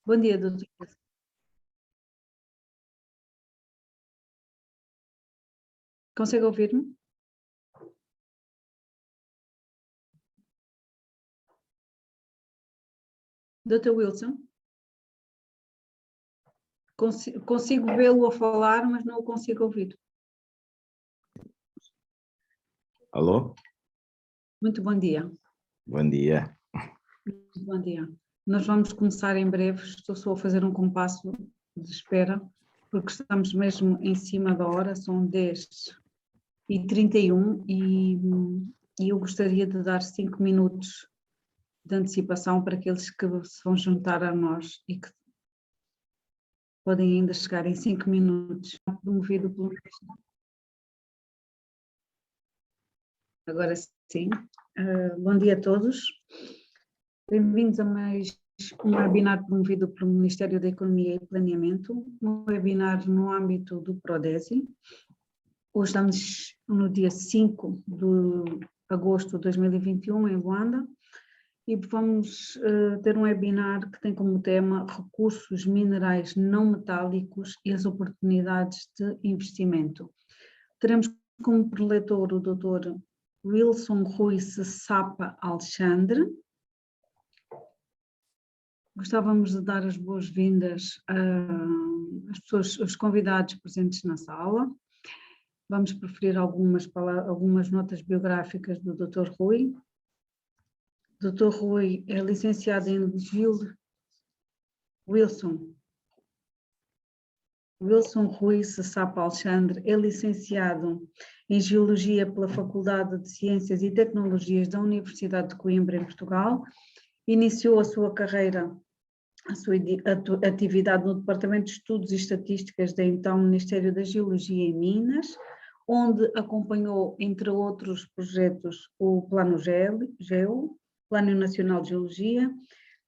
Bom dia, doutor. Consegue ouvir-me? Doutor Wilson? Consigo vê-lo a falar, mas não o consigo ouvir. Alô? Muito bom dia. Bom dia. Muito bom dia. Nós vamos começar em breve, estou só a fazer um compasso de espera, porque estamos mesmo em cima da hora, são 10h31 e eu gostaria de dar 5 minutos de antecipação para aqueles que se vão juntar a nós e que podem ainda chegar em 5 minutos, promovido pelo... Agora sim. Bom dia a todos. Bem-vindos a mais um webinar promovido pelo Ministério da Economia e Planeamento, um webinar no âmbito do Prodesi. Hoje estamos no dia 5 de agosto de 2021, em Luanda, e vamos ter um webinar que tem como tema recursos minerais não metálicos e as oportunidades de investimento. Teremos como preletor o Dr. Wilson Rui Sapa Alexandre. Gostávamos de dar as boas-vindas às pessoas, aos convidados presentes na sala. Vamos preferir algumas notas biográficas do Dr. Rui. O Dr. Rui é licenciado em Wilson Rui Sapa Alexandre é licenciado em Geologia pela Faculdade de Ciências e Tecnologias da Universidade de Coimbra, em Portugal. Iniciou a sua carreira, a sua atividade no Departamento de Estudos e Estatísticas do então Ministério da Geologia e Minas, onde acompanhou, entre outros projetos, o Plano GEO, Plano Nacional de Geologia.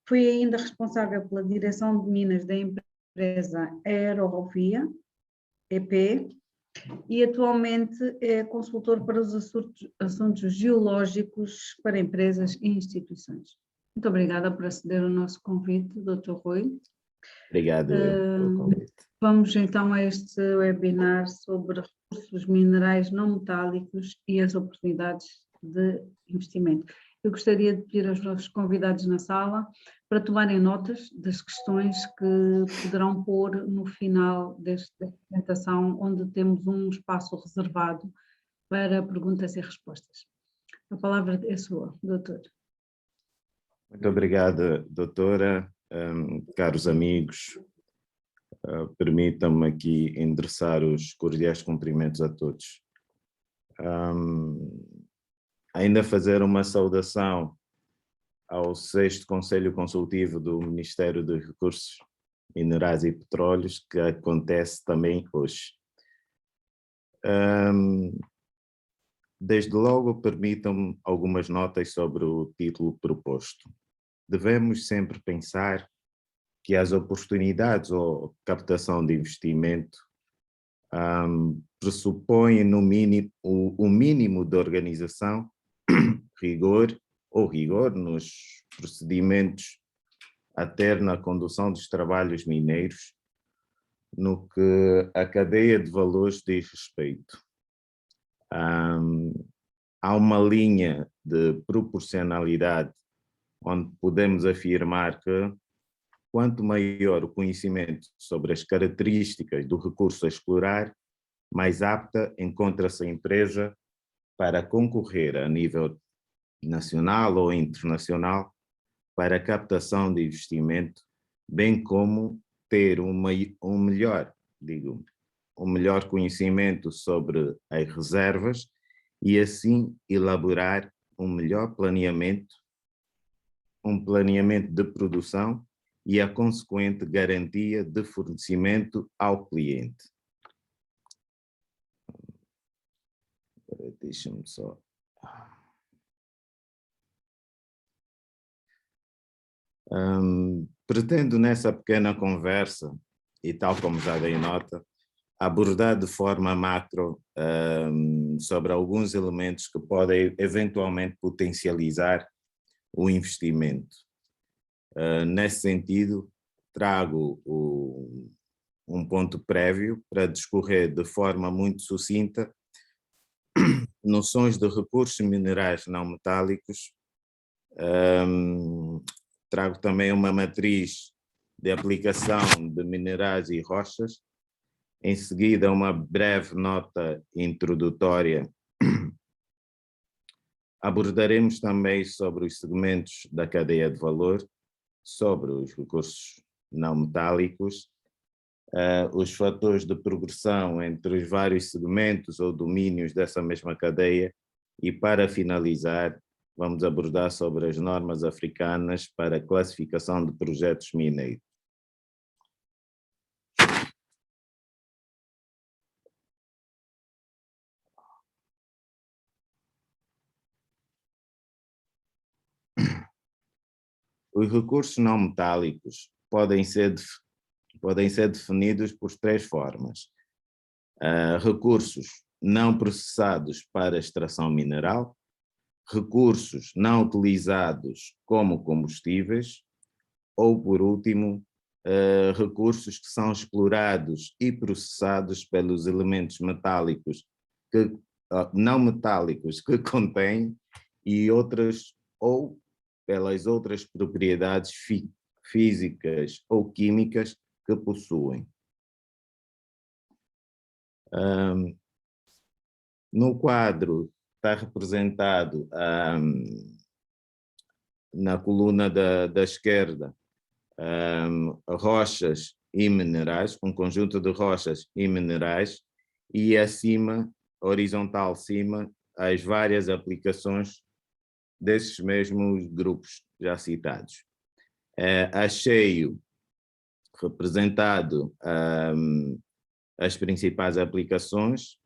Foi ainda responsável pela direção de minas da empresa Aerovia, EP, e atualmente é consultor para os assuntos geológicos para empresas e instituições. Muito obrigada por aceder ao nosso convite, Dr. Rui. Obrigado pelo convite. Vamos então a este webinar sobre recursos minerais não metálicos e as oportunidades de investimento. Eu gostaria de pedir aos nossos convidados na sala para tomarem notas das questões que poderão pôr no final desta apresentação, onde temos um espaço reservado para perguntas e respostas. A palavra é sua, doutor. Muito obrigado, doutora. Caros amigos, permitam-me aqui endereçar os cordiais cumprimentos a todos. Ainda fazer uma saudação ao 6º Conselho Consultivo do Ministério dos Recursos Minerais e Petróleos, que acontece também hoje. Desde logo, permitam-me algumas notas sobre o título proposto. Devemos sempre pensar que as oportunidades ou captação de investimento pressupõem no mínimo, o mínimo de organização, rigor nos procedimentos até na condução dos trabalhos mineiros, no que a cadeia de valores diz respeito. Há uma linha de proporcionalidade onde podemos afirmar que quanto maior o conhecimento sobre as características do recurso a explorar, mais apta encontra-se a empresa para concorrer a nível nacional ou internacional para a captação de investimento, bem como ter um melhor conhecimento sobre as reservas e assim elaborar um melhor planeamento de produção e a consequente garantia de fornecimento ao cliente. Deixa-me só... pretendo nessa pequena conversa, e tal como já dei nota, abordar de forma macro sobre alguns elementos que podem eventualmente potencializar o investimento. Nesse sentido, trago um ponto prévio para discorrer de forma muito sucinta noções de recursos minerais não metálicos. Trago também uma matriz de aplicação de minerais e rochas. Em seguida, uma breve nota introdutória. Abordaremos também sobre os segmentos da cadeia de valor, sobre os recursos não metálicos, os fatores de progressão entre os vários segmentos ou domínios dessa mesma cadeia e, para finalizar, vamos abordar sobre as normas africanas para a classificação de projetos mineiros. Os recursos não metálicos podem ser definidos por três formas. Recursos não processados para extração mineral, recursos não utilizados como combustíveis, ou, por último, recursos que são explorados e processados pelos elementos metálicos não metálicos que contêm e outras, ou pelas outras propriedades físicas ou químicas que possuem. No quadro está representado na coluna da esquerda rochas e minerais, um conjunto de rochas e minerais, e acima, horizontal acima, as várias aplicações desses mesmos grupos já citados. A cheio, representado as principais aplicações,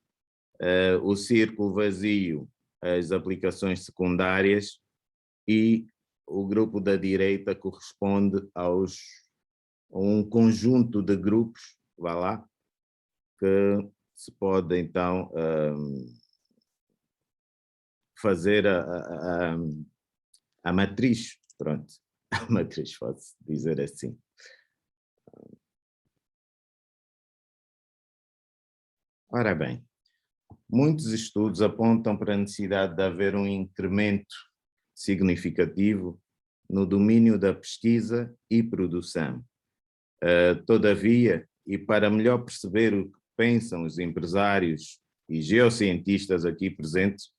o círculo vazio, as aplicações secundárias, e o grupo da direita corresponde a um conjunto de grupos, vá lá, que se pode então fazer a matriz, pronto, a matriz, pode-se dizer assim. Ora bem, muitos estudos apontam para a necessidade de haver um incremento significativo no domínio da pesquisa e produção. Todavia, e para melhor perceber o que pensam os empresários e geocientistas aqui presentes,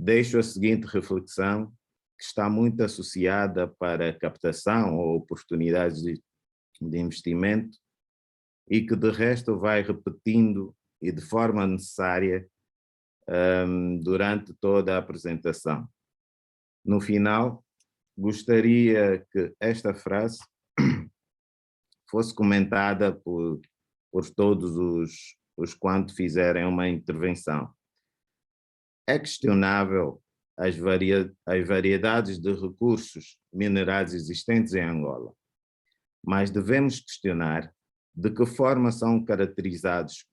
deixo a seguinte reflexão, que está muito associada para a captação ou oportunidades de investimento e que de resto vai repetindo e de forma necessária durante toda a apresentação. No final, gostaria que esta frase fosse comentada por todos os quantos fizerem uma intervenção. É questionável as variedades de recursos minerais existentes em Angola, mas devemos questionar de que forma são caracterizados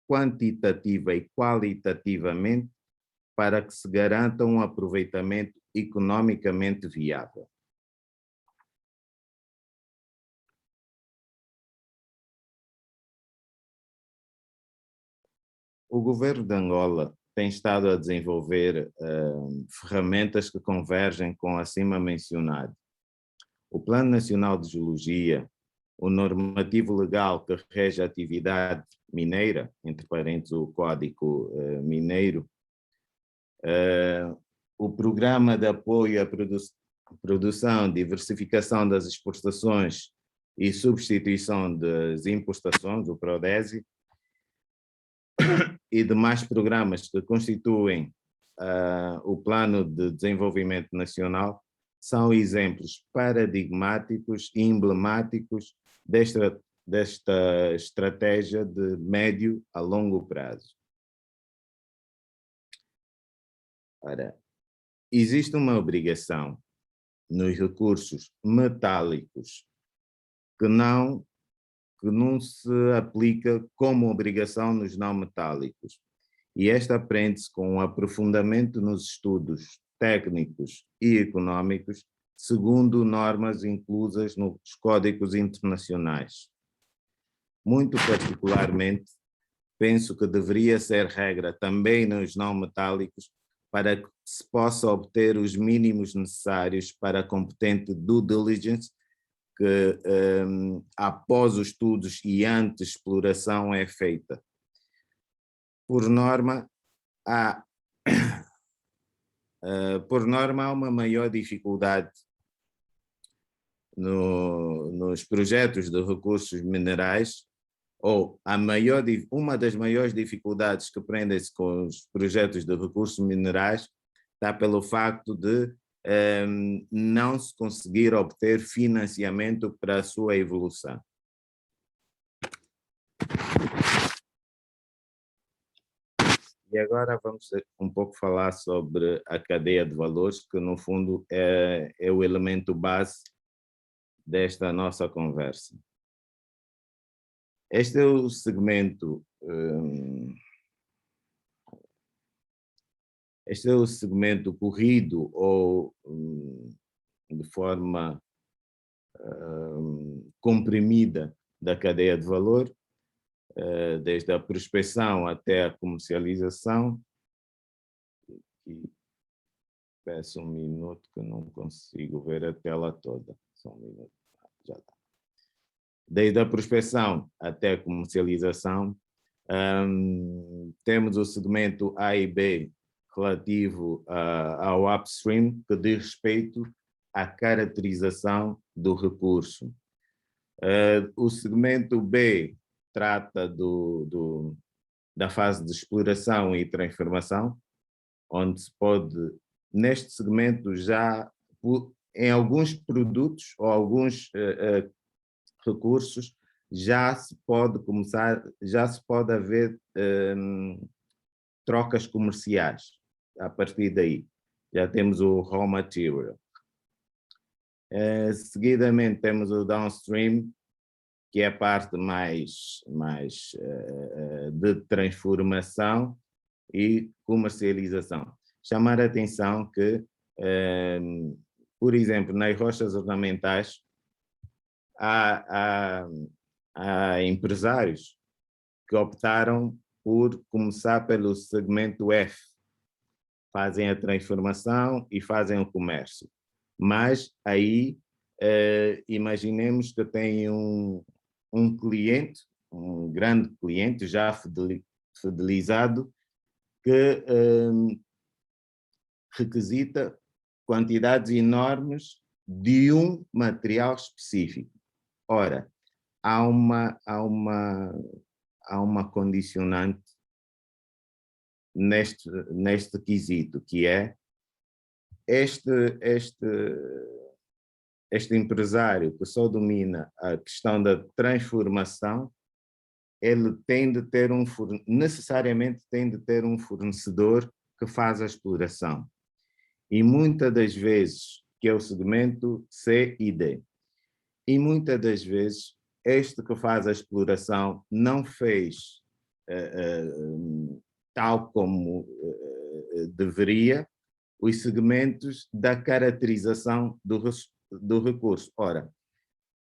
quantitativa e qualitativamente para que se garanta um aproveitamento economicamente viável. O governo de Angola tem estado a desenvolver ferramentas que convergem com o acima mencionado. O Plano Nacional de Geologia, o normativo legal que rege a atividade mineira, entre parênteses o Código Mineiro, o Programa de Apoio à Produção, Diversificação das Exportações e Substituição das Importações, o PRODESI, e demais programas que constituem o Plano de Desenvolvimento Nacional são exemplos paradigmáticos e emblemáticos desta estratégia de médio a longo prazo. Ora, existe uma obrigação nos recursos metálicos que não se aplica como obrigação nos não metálicos. E esta aprende-se com um aprofundamento nos estudos técnicos e econômicos segundo normas inclusas nos códigos internacionais. Muito particularmente, penso que deveria ser regra também nos não metálicos para que se possa obter os mínimos necessários para a competente due diligence que após os estudos e antes de exploração é feita. Por norma, há uma maior dificuldade nos projetos de recursos minerais, ou uma das maiores dificuldades que prendem-se com os projetos de recursos minerais está pelo facto de não se conseguir obter financiamento para a sua evolução. E agora vamos um pouco falar sobre a cadeia de valores, que no fundo é o elemento base desta nossa conversa. Este é o segmento corrido ou de forma comprimida da cadeia de valor, desde a prospecção até a comercialização. E peço um minuto que eu não consigo ver a tela toda. Só um minuto, já está. Desde a prospecção até a comercialização, temos o segmento A e B relativo ao upstream, que diz respeito à caracterização do recurso. O segmento B trata da fase de exploração e transformação, onde se pode, neste segmento, já em alguns produtos ou alguns recursos, já se pode haver trocas comerciais. A partir daí, já temos o raw material. Seguidamente temos o downstream, que é a parte mais de transformação e comercialização. Chamar a atenção que, por exemplo, nas rochas ornamentais, há empresários que optaram por começar pelo segmento F, fazem a transformação e fazem o comércio. Mas aí, imaginemos que tem um cliente, um grande cliente já fidelizado, que requisita quantidades enormes de um material específico. Ora, há uma condicionante neste quesito, que é este empresário que só domina a questão da transformação, ele necessariamente tem de ter um fornecedor que faz a exploração. E muitas das vezes, que é o segmento C e D, e muitas das vezes, este que faz a exploração não fez tal como deveria os segmentos da caracterização do recurso. Ora,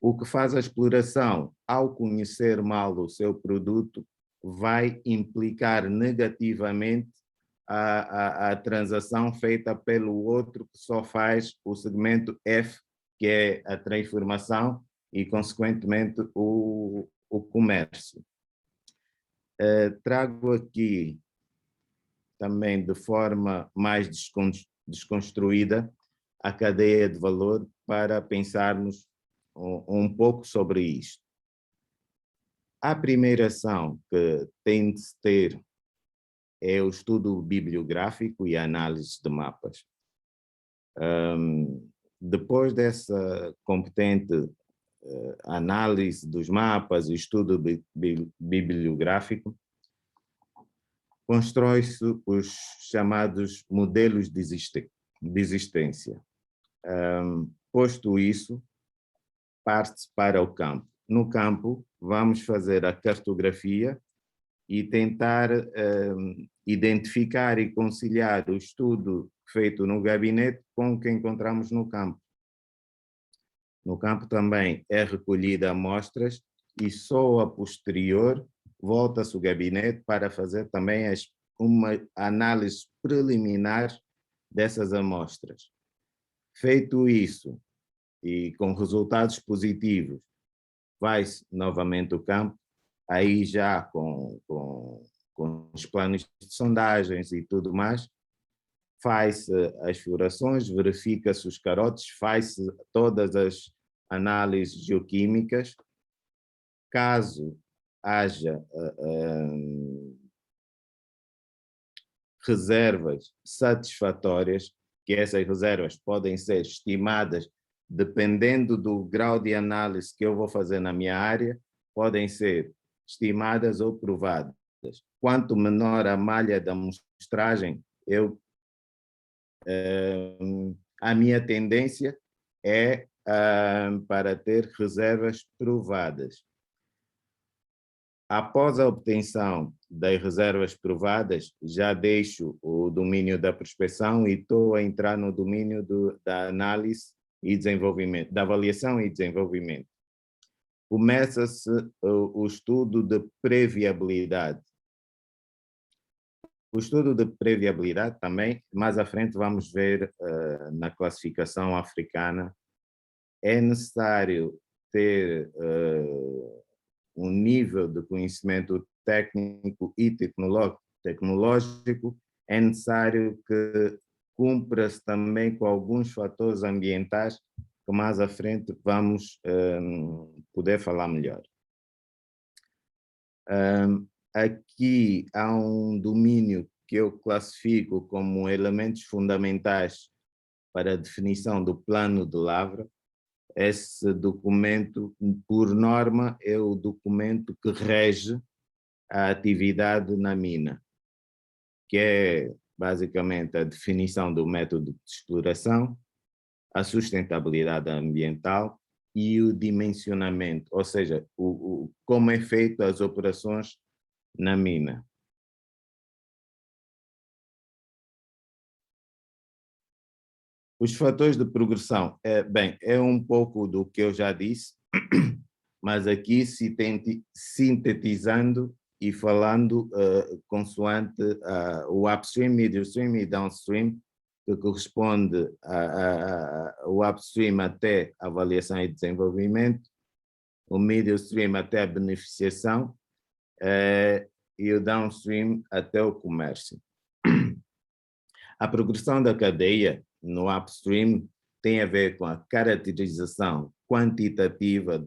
o que faz a exploração, ao conhecer mal o seu produto, vai implicar negativamente a transação feita pelo outro que só faz o segmento F, que é a transformação e, consequentemente, o comércio. Trago aqui também de forma mais desconstruída a cadeia de valor para pensarmos um pouco sobre isto. A primeira ação que tem de se ter é o estudo bibliográfico e a análise de mapas. Depois dessa competente análise dos mapas e estudo bibliográfico, constrói-se os chamados modelos de existência. Posto isso, parte-se para o campo. No campo, vamos fazer a cartografia e tentar identificar e conciliar o estudo feito no gabinete com o que encontramos no campo. No campo também é recolhida amostras e só a posterior volta-se o gabinete para fazer também uma análise preliminar dessas amostras. Feito isso, e com resultados positivos, vai-se novamente ao campo, aí já com os planos de sondagens e tudo mais, faz-se as furações, verifica-se os carotes, faz-se todas as análises geoquímicas. Caso haja reservas satisfatórias, que essas reservas podem ser estimadas dependendo do grau de análise que eu vou fazer na minha área, podem ser estimadas ou provadas. Quanto menor a malha da amostragem, a minha tendência é para ter reservas provadas. Após a obtenção das reservas provadas, já deixo o domínio da prospecção e estou a entrar no domínio da análise e desenvolvimento, da avaliação e desenvolvimento. Começa-se o estudo de pré-viabilidade. O estudo de pré-viabilidade também, mais à frente vamos ver na classificação africana, é necessário ter um nível de conhecimento técnico e tecnológico, é necessário que cumpra-se também com alguns fatores ambientais que mais à frente vamos poder falar melhor. Aqui há um domínio que eu classifico como elementos fundamentais para a definição do plano de lavra. Esse documento, por norma, é o documento que rege a atividade na mina, que é basicamente a definição do método de exploração, a sustentabilidade ambiental e o dimensionamento, ou seja, como é feito as operações na mina. Os fatores de progressão, bem, é um pouco do que eu já disse, mas aqui sintetizando e falando consoante o upstream, midstream e downstream, que corresponde ao upstream até avaliação e desenvolvimento, o midstream até a beneficiação e o downstream até o comércio. A progressão da cadeia no upstream tem a ver com a caracterização quantitativa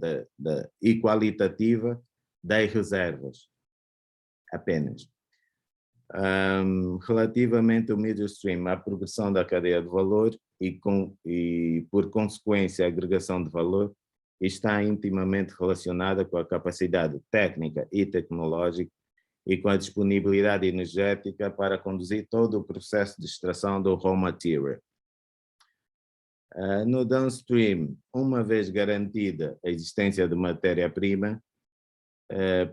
e qualitativa das reservas, apenas. Relativamente ao midstream, a progressão da cadeia de valor e, por consequência, a agregação de valor está intimamente relacionada com a capacidade técnica e tecnológica e com a disponibilidade energética para conduzir todo o processo de extração do raw material. No downstream, uma vez garantida a existência de matéria-prima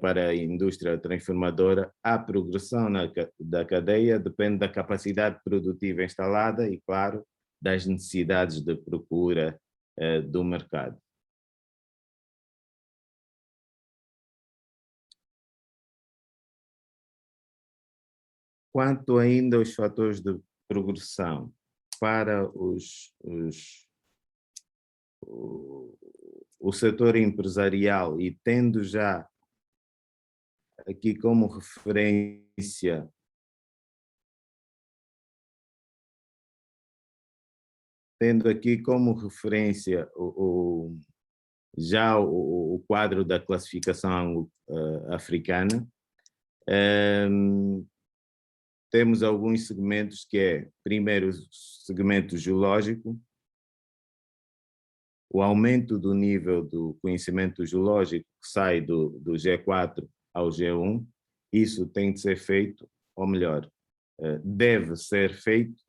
para a indústria transformadora, a progressão da cadeia depende da capacidade produtiva instalada e, claro, das necessidades de procura do mercado. Quanto ainda aos fatores de progressão para o setor empresarial, e tendo já aqui como referência já o quadro da classificação africana, temos alguns segmentos que é, primeiro, o segmento geológico, o aumento do nível do conhecimento geológico que sai do G4 ao G1, isso tem de ser feito, ou melhor, deve ser feito.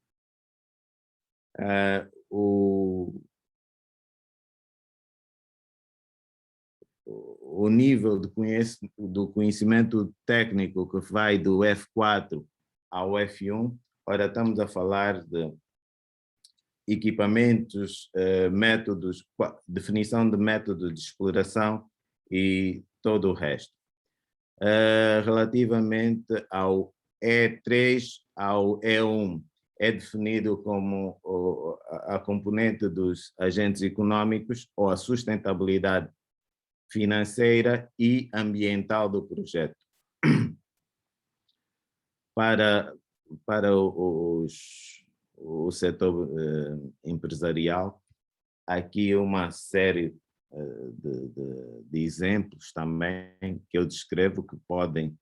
O nível do conhecimento técnico que vai do F4 ao F1, ora estamos a falar de equipamentos, métodos, definição de método de exploração e todo o resto. Relativamente ao E3 ao E1, é definido como a componente dos agentes econômicos ou a sustentabilidade financeira e ambiental do projeto. Para o setor empresarial, aqui uma série de exemplos também que eu descrevo que podem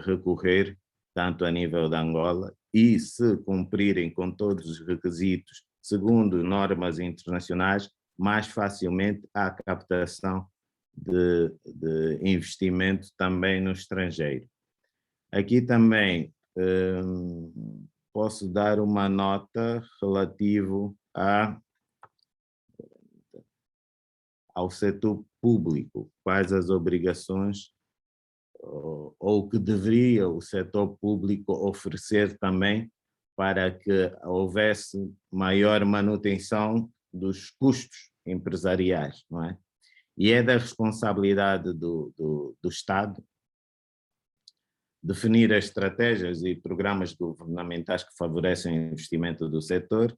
recorrer tanto a nível da Angola e, se cumprirem com todos os requisitos, segundo normas internacionais, mais facilmente à captação de investimento também no estrangeiro. Aqui também posso dar uma nota relativo ao setor público, quais as obrigações ou o que deveria o setor público oferecer também para que houvesse maior manutenção dos custos empresariais, não é? E é da responsabilidade do Estado definir as estratégias e programas governamentais que favorecem o investimento do setor,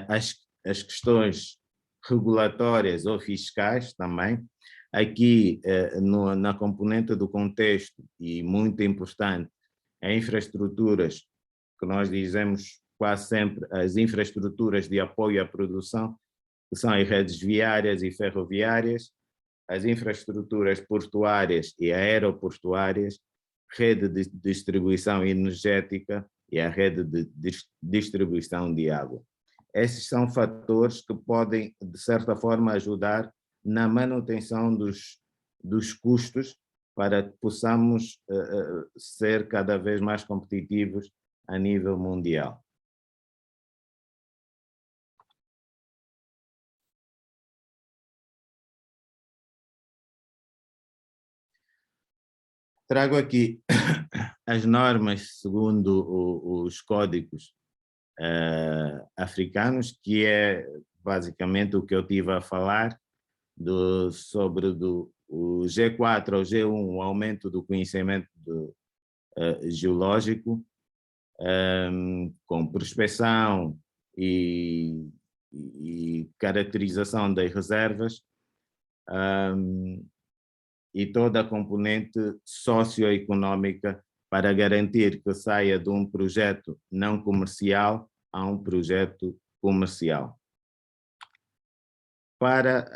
as questões regulatórias ou fiscais também. Aqui, na componente do contexto, e muito importante, as infraestruturas, que nós dizemos quase sempre, as infraestruturas de apoio à produção, que são as redes viárias e ferroviárias, as infraestruturas portuárias e aeroportuárias, rede de distribuição energética e a rede de distribuição de água. Esses são fatores que podem, de certa forma, ajudar na manutenção dos custos para que possamos ser cada vez mais competitivos a nível mundial. Trago aqui as normas segundo os códigos africanos, que é basicamente o que eu tive a falar sobre o G4 ao G1, o aumento do conhecimento geológico, com prospecção e caracterização das reservas, e toda a componente socioeconômica para garantir que saia de um projeto não comercial a um projeto comercial. Para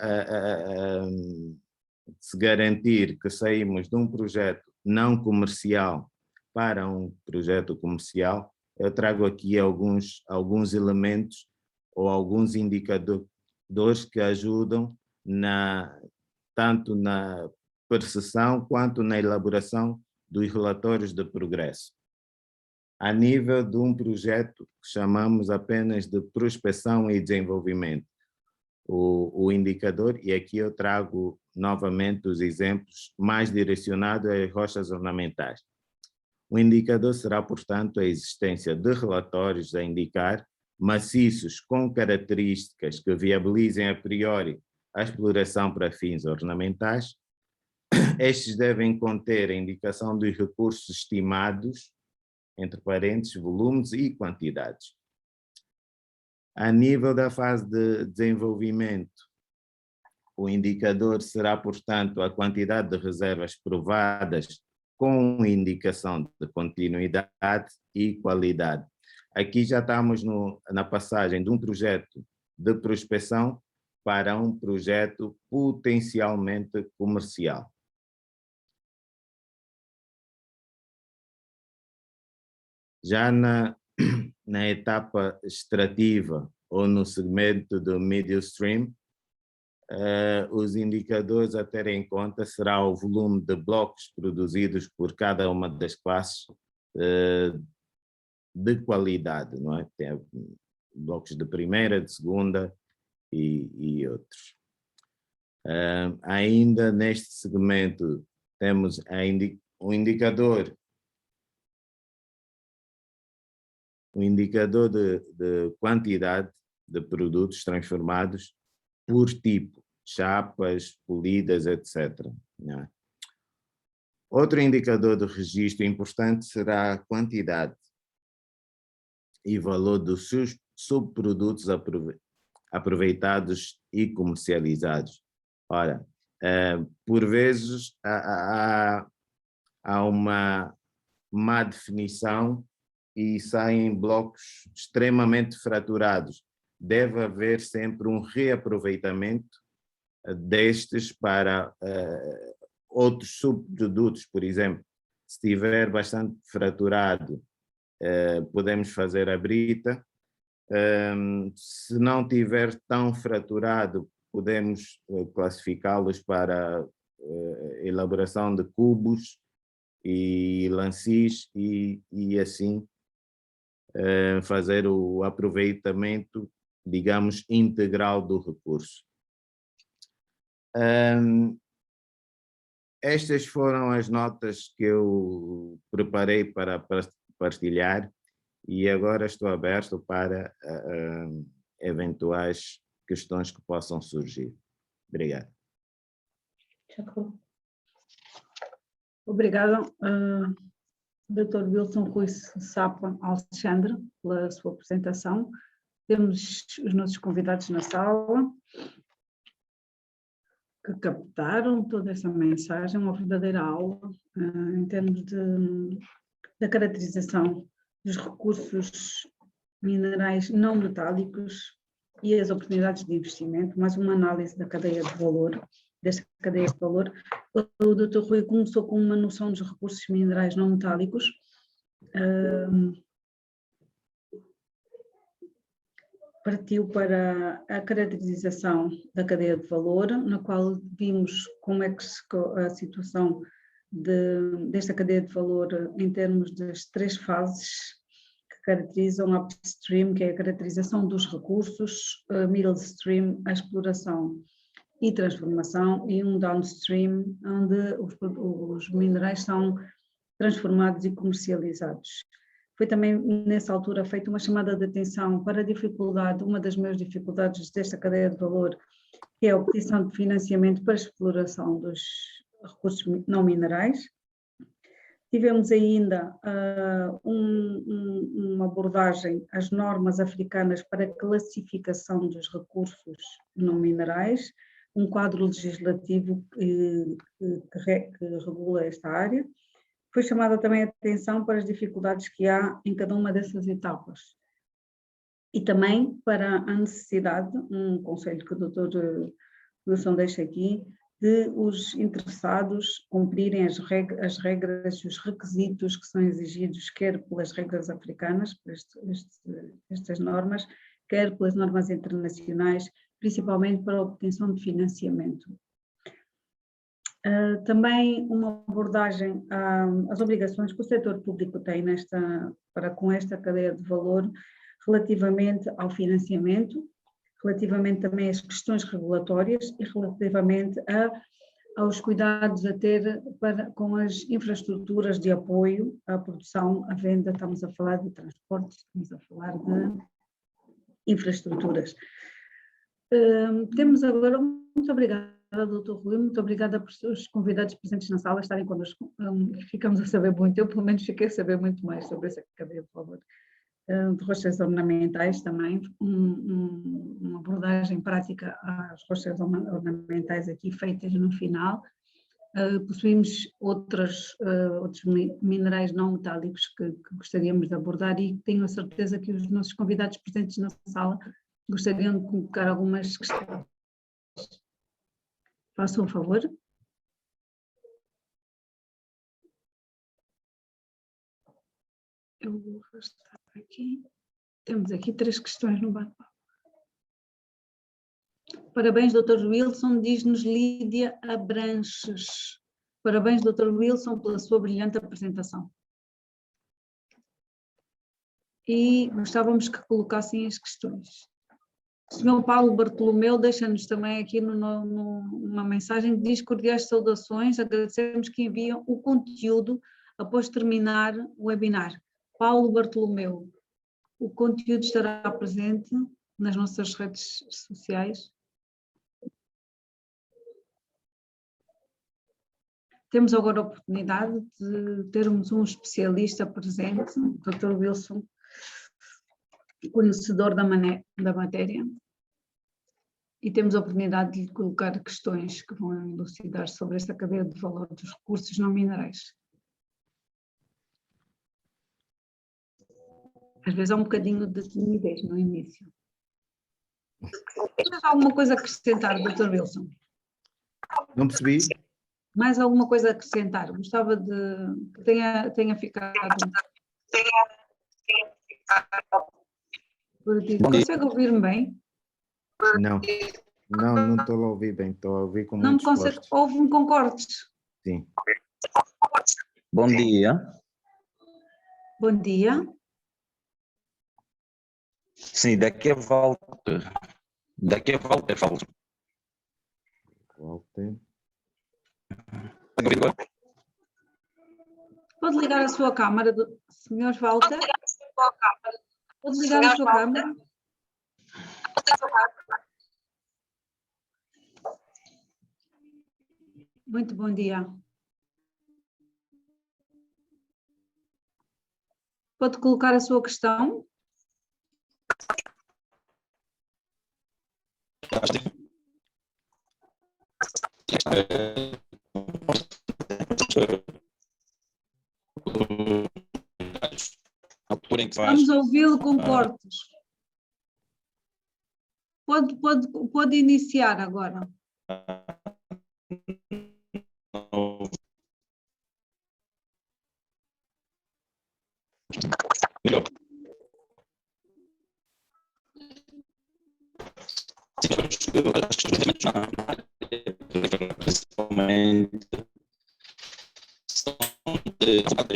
se garantir que saímos de um projeto não comercial para um projeto comercial, eu trago aqui alguns elementos ou alguns indicadores que ajudam tanto na percepção quanto na elaboração dos relatórios de progresso. A nível de um projeto que chamamos apenas de prospecção e desenvolvimento, o indicador, e aqui eu trago novamente os exemplos mais direcionados às rochas ornamentais. O indicador será, portanto, a existência de relatórios a indicar maciços com características que viabilizem a priori a exploração para fins ornamentais. Estes devem conter a indicação dos recursos estimados, entre parênteses, volumes e quantidades. A nível da fase de desenvolvimento, o indicador será, portanto, a quantidade de reservas provadas com indicação de continuidade e qualidade. Aqui já estamos na passagem de um projeto de prospecção para um projeto potencialmente comercial. Já na etapa extrativa ou no segmento do middle stream, os indicadores a ter em conta será o volume de blocos produzidos por cada uma das classes de qualidade, não é? Tem blocos de primeira, de segunda e outros. Ainda neste segmento temos o indicador de quantidade de produtos transformados por tipo, chapas, polidas, etc. Né? Outro indicador de registro importante será a quantidade e valor dos subprodutos aproveitados e comercializados. Ora, por vezes há uma má definição e saem blocos extremamente fraturados. Deve haver sempre um reaproveitamento destes para outros subprodutos, por exemplo. Se estiver bastante fraturado, podemos fazer a brita. Se não estiver tão fraturado, podemos classificá-los para elaboração de cubos e lancis e assim fazer o aproveitamento, digamos, integral do recurso. Estas foram as notas que eu preparei para partilhar e agora estou aberto para eventuais questões que possam surgir. Obrigado. Obrigada, Dr. Wilson Rui Sapa Alexandre, pela sua apresentação. Temos os nossos convidados na sala que captaram toda essa mensagem, uma verdadeira aula em termos da caracterização dos recursos minerais não metálicos e as oportunidades de investimento, mais uma análise da cadeia de valor, desta cadeia de valor. O Dr. Rui começou com uma noção dos recursos minerais não metálicos, partiu para a caracterização da cadeia de valor, na qual vimos como é que a situação desta cadeia de valor em termos das 3 fases que caracterizam a upstream, que é a caracterização dos recursos, a middle stream, a exploração e transformação, e um downstream, onde os minerais são transformados e comercializados. Foi também nessa altura feita uma chamada de atenção para a dificuldade, uma das maiores dificuldades desta cadeia de valor, que é a obtenção de financiamento para a exploração dos recursos não minerais. Tivemos ainda uma abordagem às normas africanas para a classificação dos recursos não minerais, um quadro legislativo que regula esta área. Foi chamada também a atenção para as dificuldades que há em cada uma dessas etapas. E também para a necessidade, um conselho que o Dr. Wilson deixa aqui, de os interessados cumprirem as regras e os requisitos que são exigidos, quer pelas regras africanas, por estas normas, quer pelas normas internacionais, principalmente para a obtenção de financiamento. Também uma abordagem às obrigações que o setor público tem com esta cadeia de valor relativamente ao financiamento, relativamente também às questões regulatórias e relativamente aos cuidados a ter com as infraestruturas de apoio à produção, à venda. Estamos a falar de transportes, estamos a falar de infraestruturas. Temos agora, muito obrigada, Dr. Rui, muito obrigada por os convidados presentes na sala estarem connosco. Ficamos a saber muito, eu pelo menos fiquei a saber muito mais sobre essa cadeia de valor. De rochas ornamentais também, uma abordagem prática às rochas ornamentais aqui feitas no final. Possuímos outros minerais não metálicos que gostaríamos de abordar e tenho a certeza que os nossos convidados presentes na sala gostariam de colocar algumas questões. Façam um favor. Eu vou arrastar aqui. Temos aqui 3 questões no bate-papo. Parabéns, Dr. Wilson, diz-nos Lídia Abranches. Parabéns, Dr. Wilson, pela sua brilhante apresentação. E gostávamos que colocassem as questões. O Sr. Paulo Bartolomeu deixa-nos também aqui uma mensagem que diz: cordiais saudações, agradecemos que enviam o conteúdo após terminar o webinar. Paulo Bartolomeu, o conteúdo estará presente nas nossas redes sociais. Temos agora a oportunidade de termos um especialista presente, o Dr. Wilson, conhecedor da matéria, e temos a oportunidade de lhe colocar questões que vão elucidar sobre esta cadeia de valor dos recursos não minerais. Às vezes há um bocadinho de timidez no início. Tens alguma coisa a acrescentar, Dr. Wilson? Não percebi? Mais alguma coisa a acrescentar? Gostava de que tenha ficado. Consegue ouvir-me bem? Não, não estou a ouvir bem, estou a ouvir com Não me muitos consegue, cortes. ouve-me com cortes. Sim. Bom dia. Bom dia. Sim, daqui a Walter. Daqui a Walter, falo. Walter. Pode ligar a sua câmara, Sr. Walter? Pode ligar a sua câmara? Muito bom dia. Pode colocar a sua questão? Vamos ouvi-lo com cortes. Pode iniciar agora.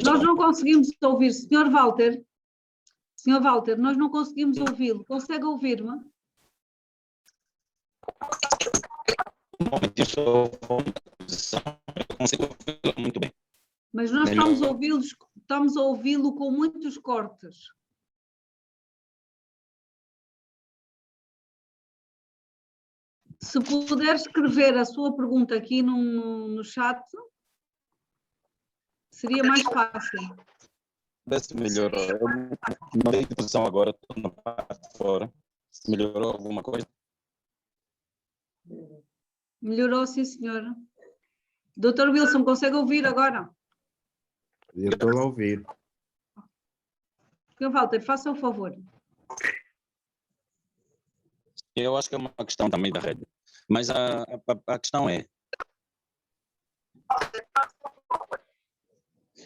Nós não conseguimos ouvir, Sr. Walter. Sr. Walter, nós não conseguimos ouvi-lo. Consegue ouvir-me? Eu consigo ouvi-lo muito bem. Mas nós estamos a ouvi-lo com muitos cortes. Se puder escrever a sua pergunta aqui no chat, seria mais fácil. Parece melhorou. Eu mudei de posição agora, estou na parte de fora. Melhorou alguma coisa? Melhorou, sim, senhora. Dr. Wilson, consegue ouvir agora? Eu estou a ouvir. Sr. Walter, faça o favor. Eu acho que é uma questão também da rede. Mas a questão é...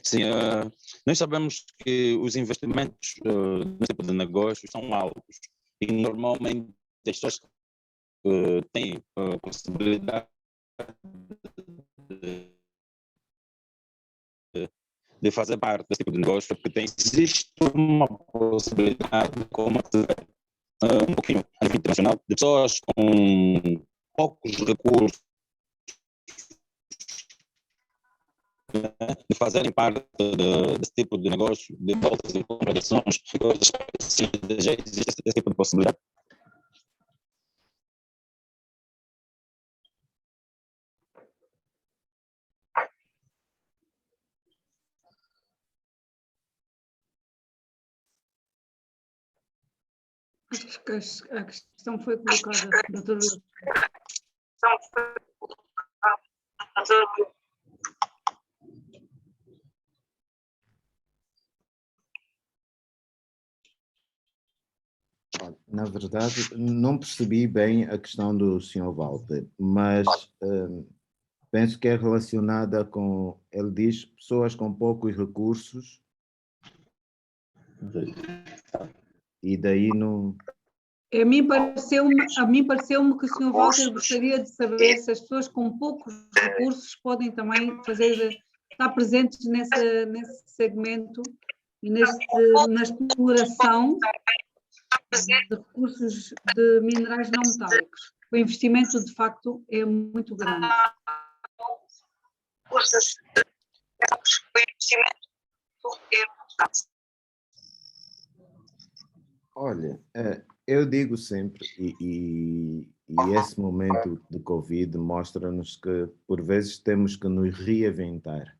Sim, nós sabemos que os investimentos nesse tipo de negócios são altos e normalmente as pessoas que têm a possibilidade de fazer parte desse tipo de negócio, porque existe uma possibilidade, como um pouquinho a nível internacional, de pessoas com poucos recursos de fazerem parte desse tipo de negócio, de voltas e contradições, coisas parecidas, já existe esse tipo de possibilidade. Acho que a questão foi colocada, doutor. Na verdade, não percebi bem a questão do Sr. Walter, mas penso que é relacionada com, ele diz, pessoas com poucos recursos, e daí não... A mim pareceu-me que o Sr. Walter gostaria de saber se as pessoas com poucos recursos podem também estar presentes nesse segmento e na exploração de recursos de minerais não metálicos. O investimento, de facto, é muito grande. Olha, Eu digo sempre, e esse momento de Covid mostra-nos que, por vezes, temos que nos reinventar.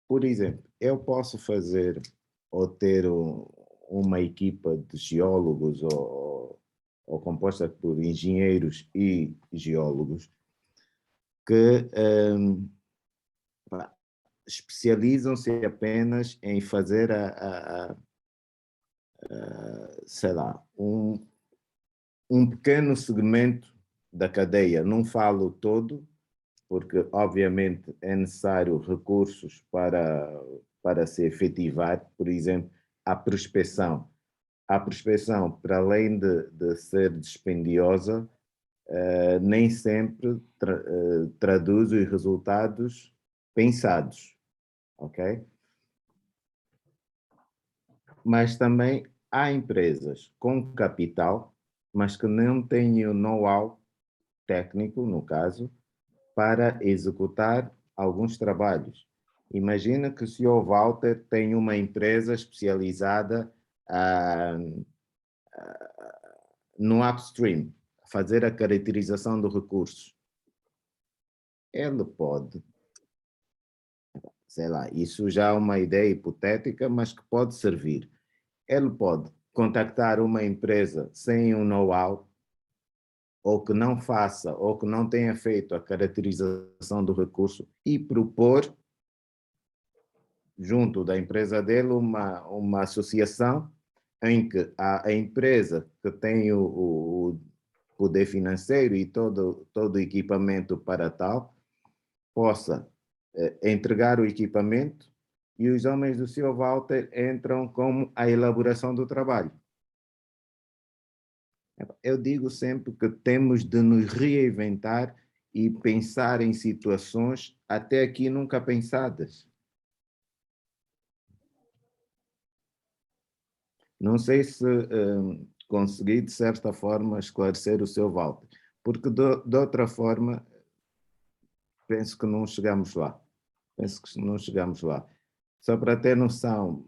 Por exemplo, eu posso fazer ou ter uma equipa de geólogos ou composta por engenheiros e geólogos que especializam-se apenas em fazer sei lá, um pequeno segmento da cadeia. Não falo todo, porque obviamente é necessário recursos para se efetivar, por exemplo, a prospecção. A prospecção, para além de ser dispendiosa, nem sempre traduz os resultados pensados, ok? Mas também há empresas com capital, mas que não têm o know-how técnico, no caso, para executar alguns trabalhos. Imagina que o senhor Walter tem uma empresa especializada no upstream, fazer a caracterização do recurso. Ele pode, sei lá, isso já é uma ideia hipotética, mas que pode servir. Ele pode contactar uma empresa sem um know-how, ou que não faça, ou que não tenha feito a caracterização do recurso e propor, junto da empresa dele, uma associação em que a empresa que tem o poder financeiro e todo o equipamento para tal, possa entregar o equipamento e os homens do Sr. Walter entram com a elaboração do trabalho. Eu digo sempre que temos de nos reinventar e pensar em situações até aqui nunca pensadas. Não sei se consegui, de certa forma, esclarecer o seu Walter, porque de outra forma, penso que não chegamos lá. Penso que não chegamos lá. Só para ter noção,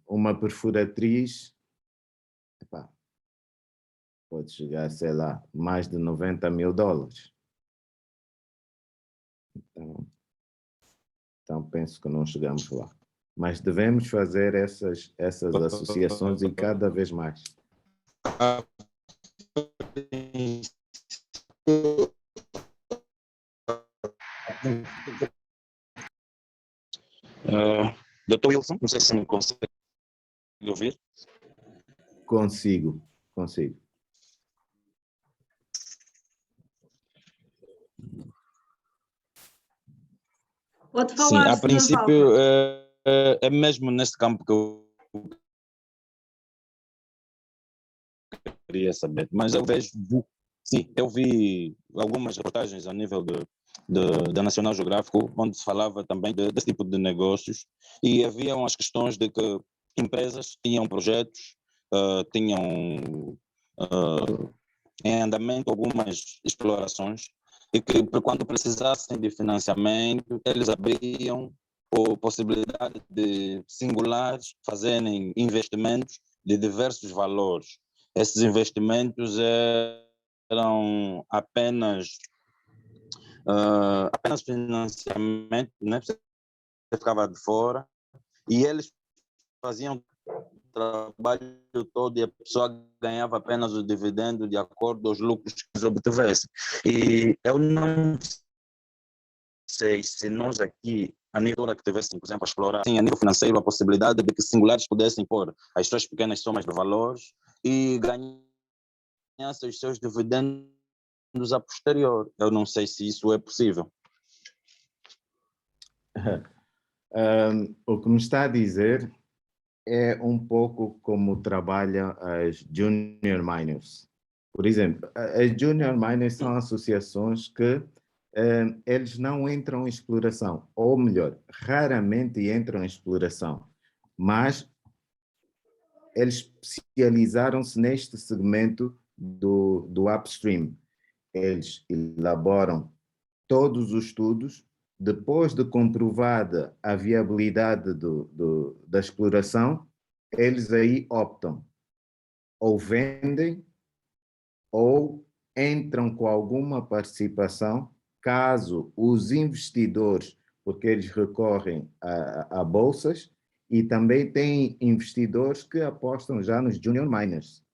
uma perfuratriz, epá, pode chegar, sei lá, mais de 90 mil dólares. Então penso que não chegamos lá. Mas devemos fazer essas associações e cada vez mais. Dr. Wilson, não sei se me consegue ouvir. Consigo. Pode Sim, falar, a Sr. princípio Walter. é mesmo neste campo que eu queria saber, mas eu vejo, sim, eu vi algumas reportagens a nível da National Geographic, onde se falava também desse tipo de negócios, e haviam as questões de que empresas tinham projetos, tinham em andamento algumas explorações, e que quando precisassem de financiamento, eles abriam a possibilidade de singulares fazerem investimentos de diversos valores. Esses investimentos eram apenas financiamento, né? Você ficava de fora, e eles faziam trabalho todo e a pessoa ganhava apenas o dividendo de acordo aos lucros que eles obtivessem. E eu não sei se nós aqui, a nível que tivessem, por exemplo, a explorar, assim, a nível financeiro, a possibilidade de que singulares pudessem pôr as suas pequenas somas de valores e ganhassem os seus dividendos a posterior. Eu não sei se isso é possível. O que me está a dizer é um pouco como trabalham as Junior Miners. Por exemplo, as Junior Miners são associações que eles não entram em exploração, ou melhor, raramente entram em exploração, mas eles especializaram-se neste segmento do upstream. Eles elaboram todos os estudos depois de comprovada a viabilidade da exploração, eles aí optam, ou vendem, ou entram com alguma participação, caso os investidores, porque eles recorrem a bolsas, e também tem investidores que apostam já nos junior miners.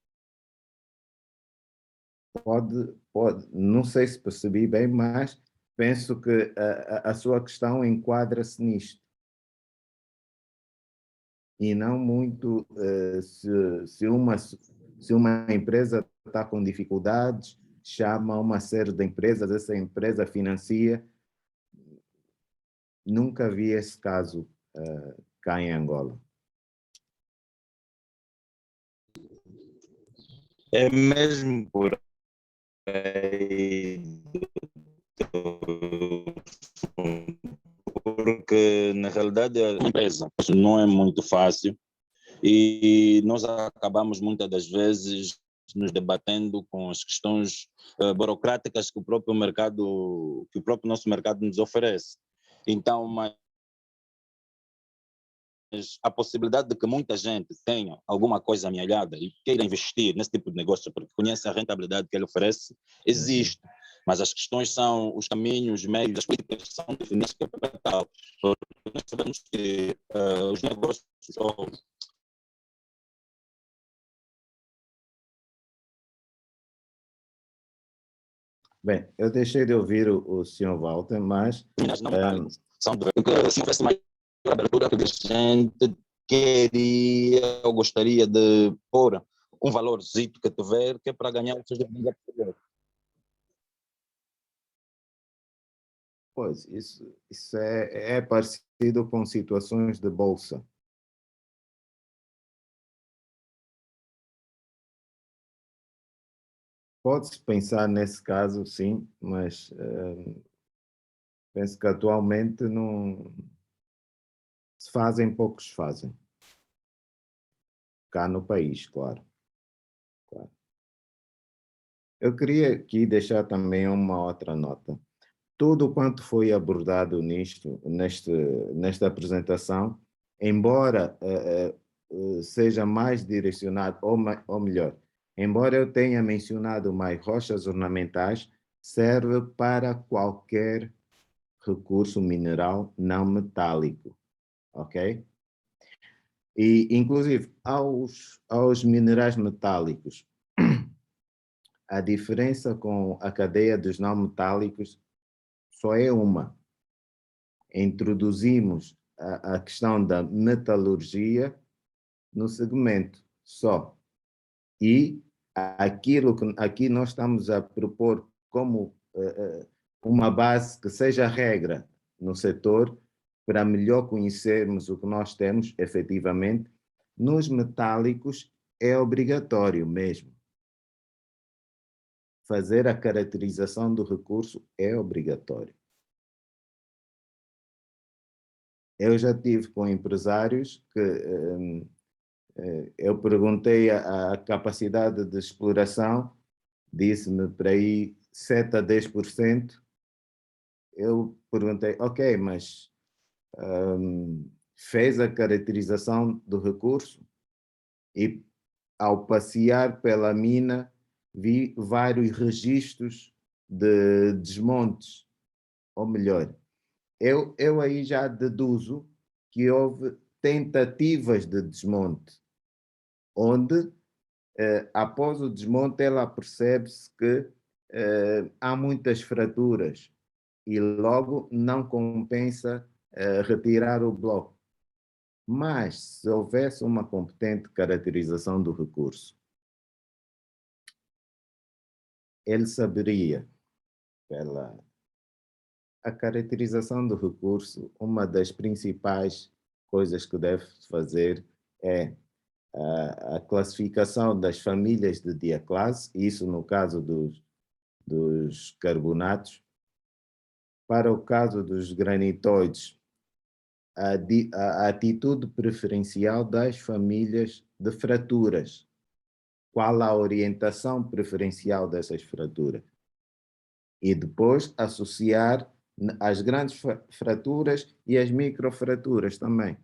Não sei se percebi bem, mas penso que a sua questão enquadra-se nisto. E não muito se uma empresa está com dificuldades, chama uma série de empresas, essa empresa financia. Nunca vi esse caso cá em Angola. É mesmo por aí, porque na realidade a empresa não é muito fácil e nós acabamos muitas das vezes nos debatendo com as questões burocráticas que o próprio mercado, que o próprio nosso mercado nos oferece. Então, mas a possibilidade de que muita gente tenha alguma coisa amealhada e queira investir nesse tipo de negócio porque conhece a rentabilidade que ele oferece, existe. Mas as questões são os caminhos, meios, as políticas são definidas pelo capital. Nós sabemos que os negócios Bem, eu deixei de ouvir o Sr. Walter, mas são de que se houvesse mais abertura que a gente queria ou gostaria de pôr um valorzito que tiver, que é para ganhar os seus dividendos. pois, isso é parecido com situações de bolsa. Pode-se pensar nesse caso, sim, mas penso que atualmente não se fazem, poucos fazem. Cá no país, claro. Eu queria aqui deixar também uma outra nota. Tudo quanto foi abordado nesta apresentação, embora seja mais direcionado, ou melhor, embora eu tenha mencionado mais rochas ornamentais, serve para qualquer recurso mineral não metálico, ok? E, inclusive, aos minerais metálicos, a diferença com a cadeia dos não metálicos só é uma. Introduzimos a questão da metalurgia no segmento só. E aquilo que aqui nós estamos a propor como uma base que seja regra no setor, para melhor conhecermos o que nós temos efetivamente, nos metálicos é obrigatório mesmo. Fazer a caracterização do recurso é obrigatório. Eu já tive com empresários que eu perguntei a capacidade de exploração, disse-me para aí 7 a 10%. Eu perguntei, ok, mas fez a caracterização do recurso? E ao passear pela mina, vi vários registros de desmontes, ou melhor, eu aí já deduzo que houve tentativas de desmonte, onde, após o desmonte, ela percebe-se que há muitas fraturas e logo não compensa retirar o bloco. Mas, se houvesse uma competente caracterização do recurso, ele saberia, pela a caracterização do recurso, uma das principais coisas que deve fazer é a classificação das famílias de diaclase, isso no caso dos carbonatos. Para o caso dos granitoides, a atitude preferencial das famílias de fraturas. Qual a orientação preferencial dessas fraturas? E depois associar as grandes fraturas e as microfraturas também.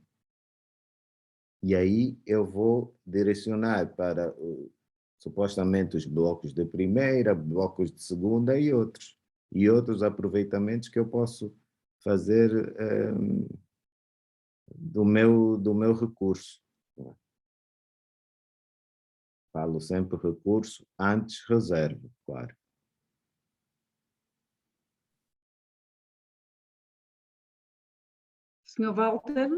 E aí eu vou direcionar para supostamente os blocos de primeira, blocos de segunda e outros aproveitamentos que eu posso fazer do meu recurso. Falo sempre recurso, antes reserva, claro. Senhor Walter,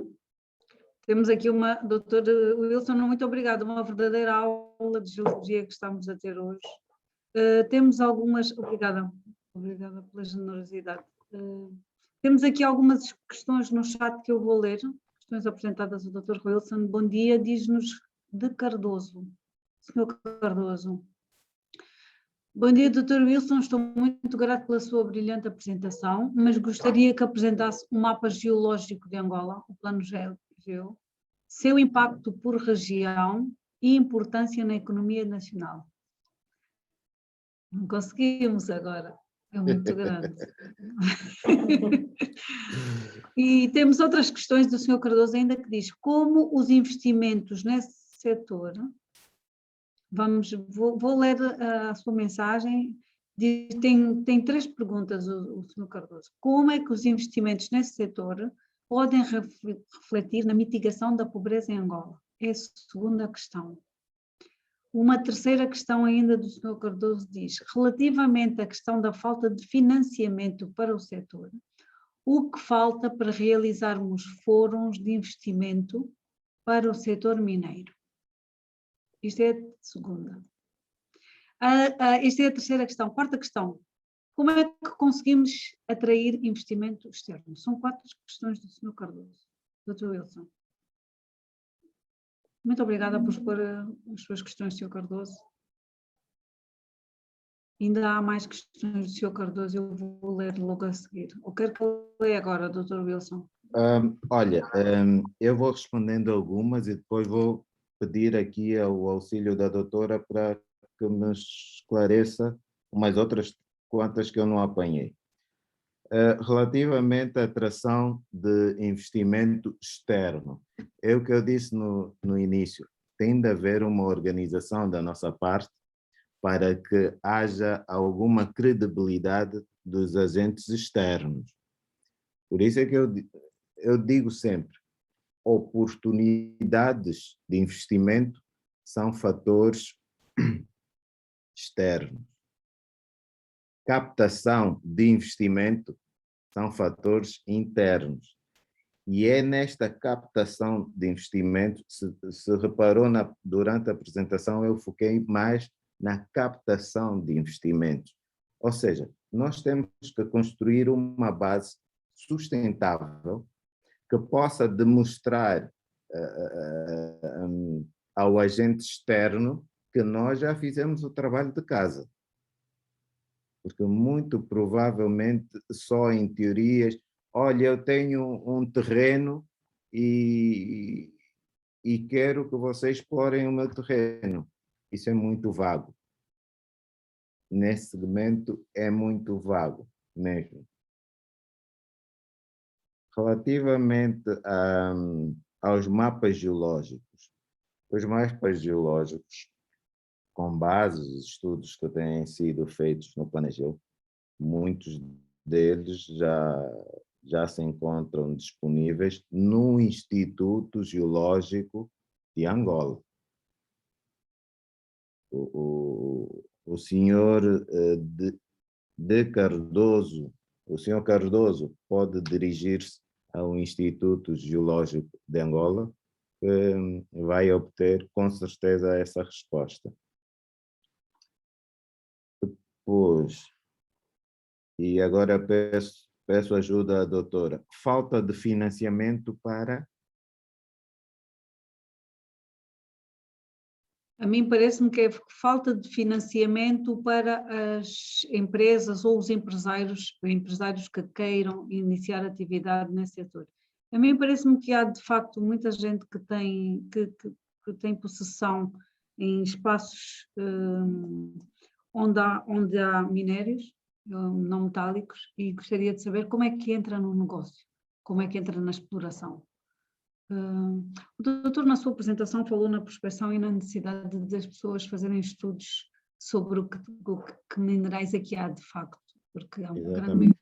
temos aqui uma, doutor Wilson, muito obrigada, uma verdadeira aula de geologia que estamos a ter hoje. Temos algumas, obrigada pela generosidade. Temos aqui algumas questões no chat que eu vou ler, questões apresentadas ao Dr. Wilson. Bom dia, diz-nos de Cardoso. Senhor Cardoso. Bom dia, Dr. Wilson, estou muito grato pela sua brilhante apresentação, mas gostaria que apresentasse um mapa geológico de Angola, o Plano Geo, seu impacto por região e importância na economia nacional. Não conseguimos agora, é muito grande. E temos outras questões do Sr. Cardoso ainda que diz como os investimentos nesse setor, vou ler a sua mensagem, tem 3 perguntas o Sr. Cardoso. Como é que os investimentos nesse setor podem refletir na mitigação da pobreza em Angola? É a segunda questão. Uma terceira questão ainda do Sr. Cardoso diz, relativamente à questão da falta de financiamento para o setor, o que falta para realizarmos fóruns de investimento para o setor mineiro? Isto é a segunda. Esta é a terceira questão. Quarta questão, como é que conseguimos atrair investimento externo? São 4 questões do Sr. Cardoso. Dr. Wilson. Muito obrigada por expor as suas questões, Sr. Cardoso. Ainda há mais questões do Sr. Cardoso, eu vou ler logo a seguir. Ou quero que eu leia agora, Dr. Wilson? Eu vou respondendo algumas e depois vou pedir aqui o auxílio da doutora para que me esclareça umas outras quantas que eu não apanhei. Relativamente à atração de investimento externo, é o que eu disse no início, tem de haver uma organização da nossa parte para que haja alguma credibilidade dos agentes externos. Por isso é que eu digo sempre, oportunidades de investimento são fatores externos. Captação de investimento são fatores internos. E é nesta captação de investimento, se reparou durante a apresentação, eu foquei mais na captação de investimentos. Ou seja, nós temos que construir uma base sustentável que possa demonstrar ao agente externo que nós já fizemos o trabalho de casa. Porque muito provavelmente só em teorias, olha, eu tenho um terreno e quero que vocês explorem o meu terreno. Isso é muito vago. Nesse segmento é muito vago mesmo. Relativamente aos mapas geológicos, os mapas geológicos, com base nos estudos que têm sido feitos no Planegeo, muitos deles já se encontram disponíveis no Instituto Geológico de Angola. O senhor de Cardoso, o senhor Cardoso pode dirigir-se ao Instituto Geológico de Angola, que vai obter com certeza essa resposta. Depois, e agora peço ajuda à doutora, falta de financiamento para... A mim parece-me que é falta de financiamento para as empresas ou os empresários que queiram iniciar atividade nesse setor. A mim parece-me que há de facto muita gente que tem possessão em espaços onde há minérios não metálicos, e gostaria de saber como é que entra no negócio, como é que entra na exploração. O doutor, na sua apresentação, falou na prospecção e na necessidade das pessoas fazerem estudos sobre que minerais aqui há, de facto, porque há uma grande...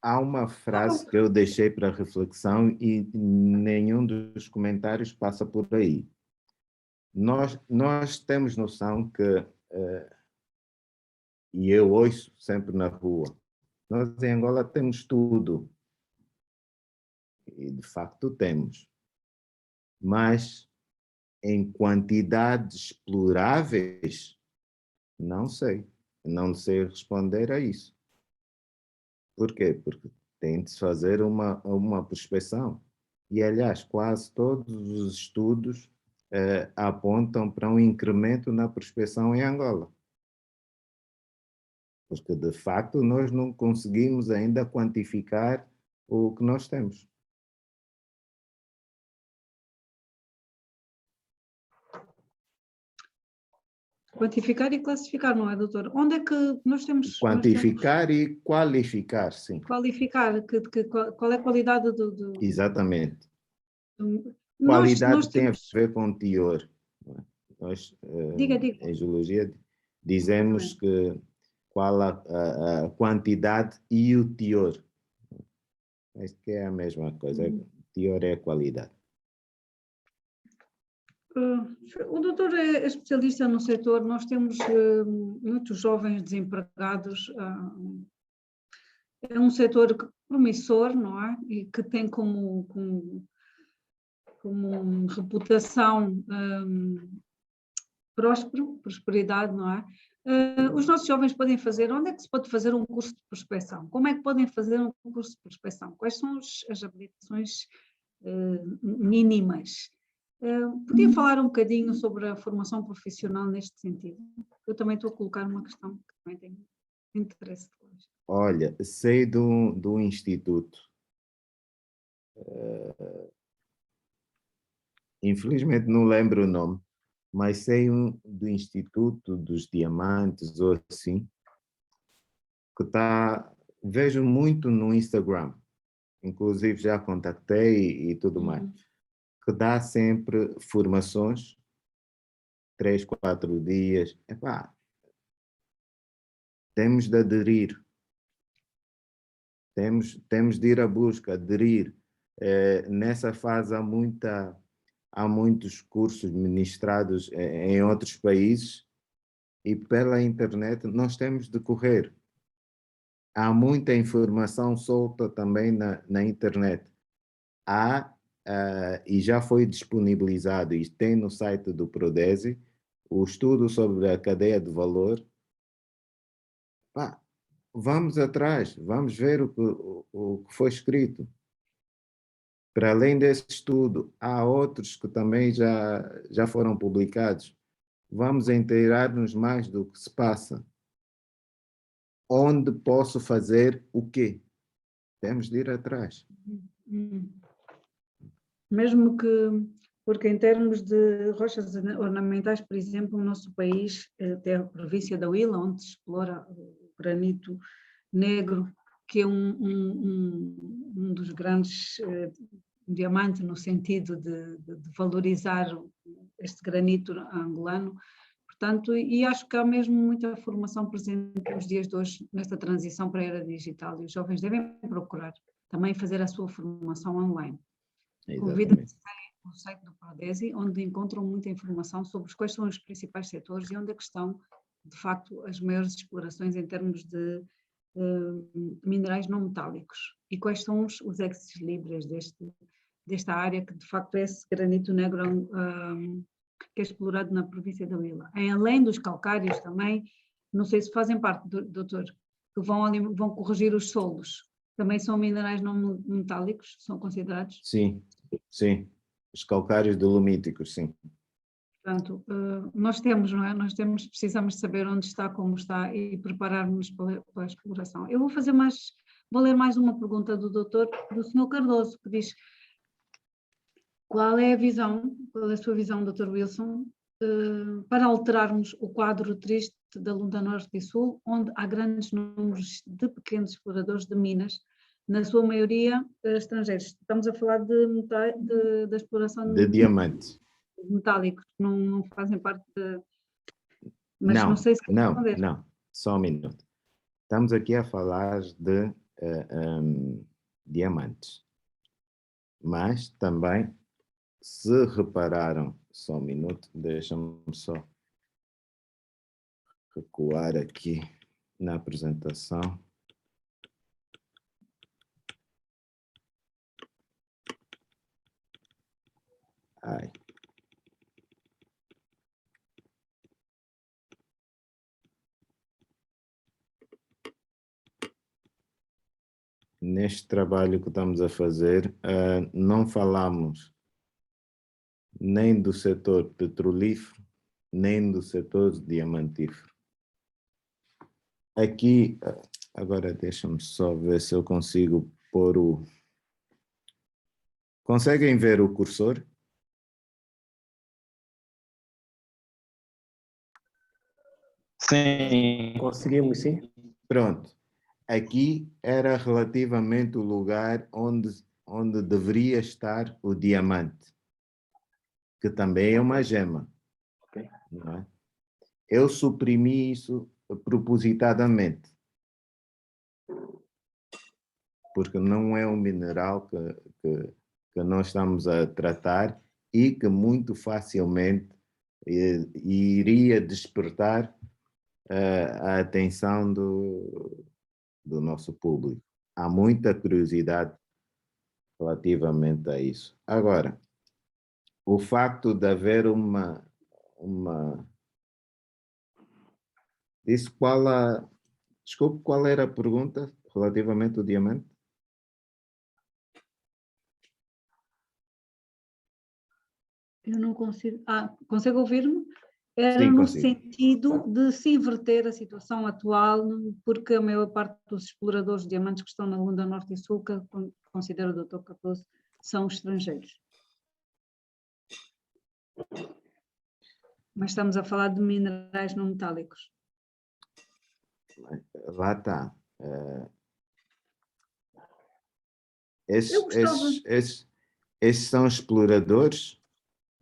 Há uma frase que eu deixei para reflexão e nenhum dos comentários passa por aí. Nós temos noção que, e eu ouço sempre na rua, nós em Angola temos tudo, e de facto temos, mas em quantidades exploráveis, não sei responder a isso. Por quê? Porque tem de se fazer uma prospecção. E, aliás, quase todos os estudos apontam para um incremento na prospecção em Angola. Porque, de facto, nós não conseguimos ainda quantificar o que nós temos. Quantificar e classificar, não é, doutor? Onde é que nós temos... Quantificar e qualificar, sim. Qualificar, qual é a qualidade do... Exatamente. Nós Tem temos... a ver com teor. Nós, Diga. em geologia, dizemos que qual a quantidade e o teor. Acho que é a mesma coisa. Teor é a qualidade. O doutor é especialista no setor, nós temos muitos jovens desempregados, é um setor promissor, não é? E que tem como reputação prosperidade, não é? Os nossos jovens podem fazer, onde é que se pode fazer um curso de prospecção? Como é que podem fazer um curso de prospecção? Quais são as habilitações mínimas? Podia falar um bocadinho sobre a formação profissional neste sentido? Eu também estou a colocar uma questão que também tenho interesse. Olha, sei do instituto. Infelizmente não lembro o nome, mas sei do Instituto dos Diamantes ou assim, que vejo muito no Instagram, inclusive já contactei e tudo mais, que dá sempre formações, 3, 4 dias. Epá, temos de aderir, temos de ir à busca, aderir. Nessa fase há muitos cursos ministrados em outros países e pela internet nós temos de correr. Há muita informação solta também na internet. E já foi disponibilizado, e tem no site do Prodesi, o estudo sobre a cadeia de valor. Vamos atrás, vamos ver o que foi escrito. Para além desse estudo, há outros que também já foram publicados. Vamos inteirar-nos mais do que se passa. Onde posso fazer o quê? Temos de ir atrás. Mesmo porque em termos de rochas ornamentais, por exemplo, o nosso país tem a província da Huila, onde se explora o granito negro, que é um dos grandes diamantes no sentido de valorizar este granito angolano. Portanto, e acho que há mesmo muita formação presente nos dias de hoje nesta transição para a era digital, e os jovens devem procurar também fazer a sua formação online. Convido-me a visitarem o site do Prodesi, onde encontram muita informação sobre quais são os principais setores e onde é que estão, de facto, as maiores explorações em termos de minerais não metálicos e quais são os ex-libris desta área que, de facto, é esse granito negro que é explorado na província da Huila. Além dos calcários também, não sei se fazem parte, doutor, que vão corrigir os solos. Também são minerais não metálicos, são considerados? Sim. Os calcários dolomíticos, sim. Portanto, nós temos, não é? Precisamos saber onde está, como está e preparar-nos para a exploração. Eu vou ler mais uma pergunta do Sr. Cardoso, que diz: qual é a sua visão, Dr. Wilson, para alterarmos o quadro triste norte, da Lunda Norte e Sul, onde há grandes números de pequenos exploradores de minas, na sua maioria estrangeiros. Estamos a falar da exploração De diamantes. metálicos, que não fazem parte de... Mas não sei se quer responder. Não, só um minuto. Estamos aqui a falar de diamantes, mas também, se repararam, só um minuto, deixa-me só recuar aqui na apresentação. Ai. Neste trabalho que estamos a fazer, não falamos nem do setor petrolífero, nem do setor diamantífero. Aqui, agora deixa-me só ver se eu consigo pôr o... Conseguem ver o cursor? Sim. Conseguimos, sim. Pronto. Aqui era relativamente o lugar onde deveria estar o diamante, que também é uma gema. Ok. Não é? Eu suprimi isso propositadamente, porque não é um mineral que nós estamos a tratar e que muito facilmente iria despertar a atenção do nosso público. Há muita curiosidade relativamente a isso. Agora, o facto de haver uma disse desculpe, qual era a pergunta relativamente ao diamante? Eu não consigo... consegue ouvir-me? Era Sim, no consigo. sentido de se inverter a situação atual, porque a maior parte dos exploradores de diamantes que estão na Lunda Norte e Sul, que considera o Dr. Cardoso, são estrangeiros. Mas estamos a falar de minerais não metálicos. Lá está. Eu gostava. Esses são exploradores?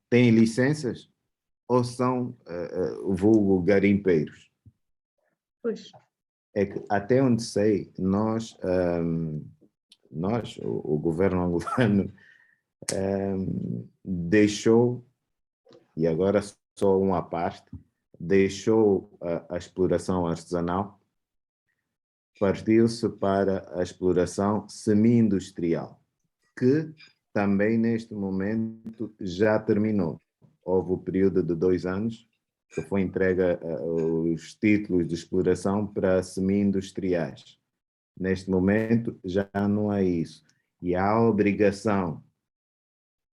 Têm licenças? Ou são vulgo garimpeiros? Pois. É que, até onde sei, o governo angolano, deixou, e agora só uma parte, deixou a exploração artesanal, partiu-se para a exploração semi-industrial, que também neste momento já terminou. Houve o período de 2 anos que foi entregue os títulos de exploração para semi-industriais. Neste momento já não é isso. E há a obrigação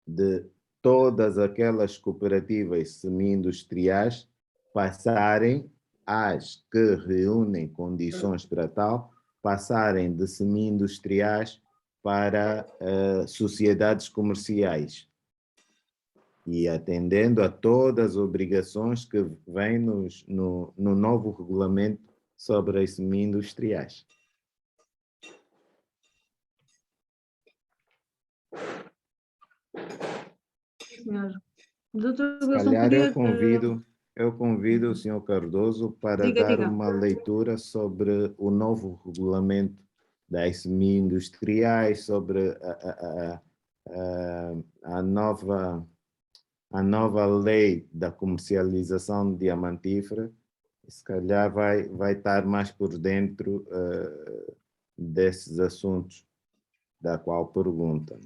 de todas aquelas cooperativas semi-industriais passarem, as que reúnem condições para tal, passarem de semi-industriais para sociedades comerciais e atendendo a todas as obrigações que vêm no novo regulamento sobre as semi-industriais. Senhor. Doutor Se Wilson, calhar podia... eu convido o Sr. Cardoso para dar Diga. uma leitura sobre o novo regulamento das semi-industriais, sobre a nova lei da comercialização diamantífera. Se calhar vai estar mais por dentro desses assuntos da qual pergunta.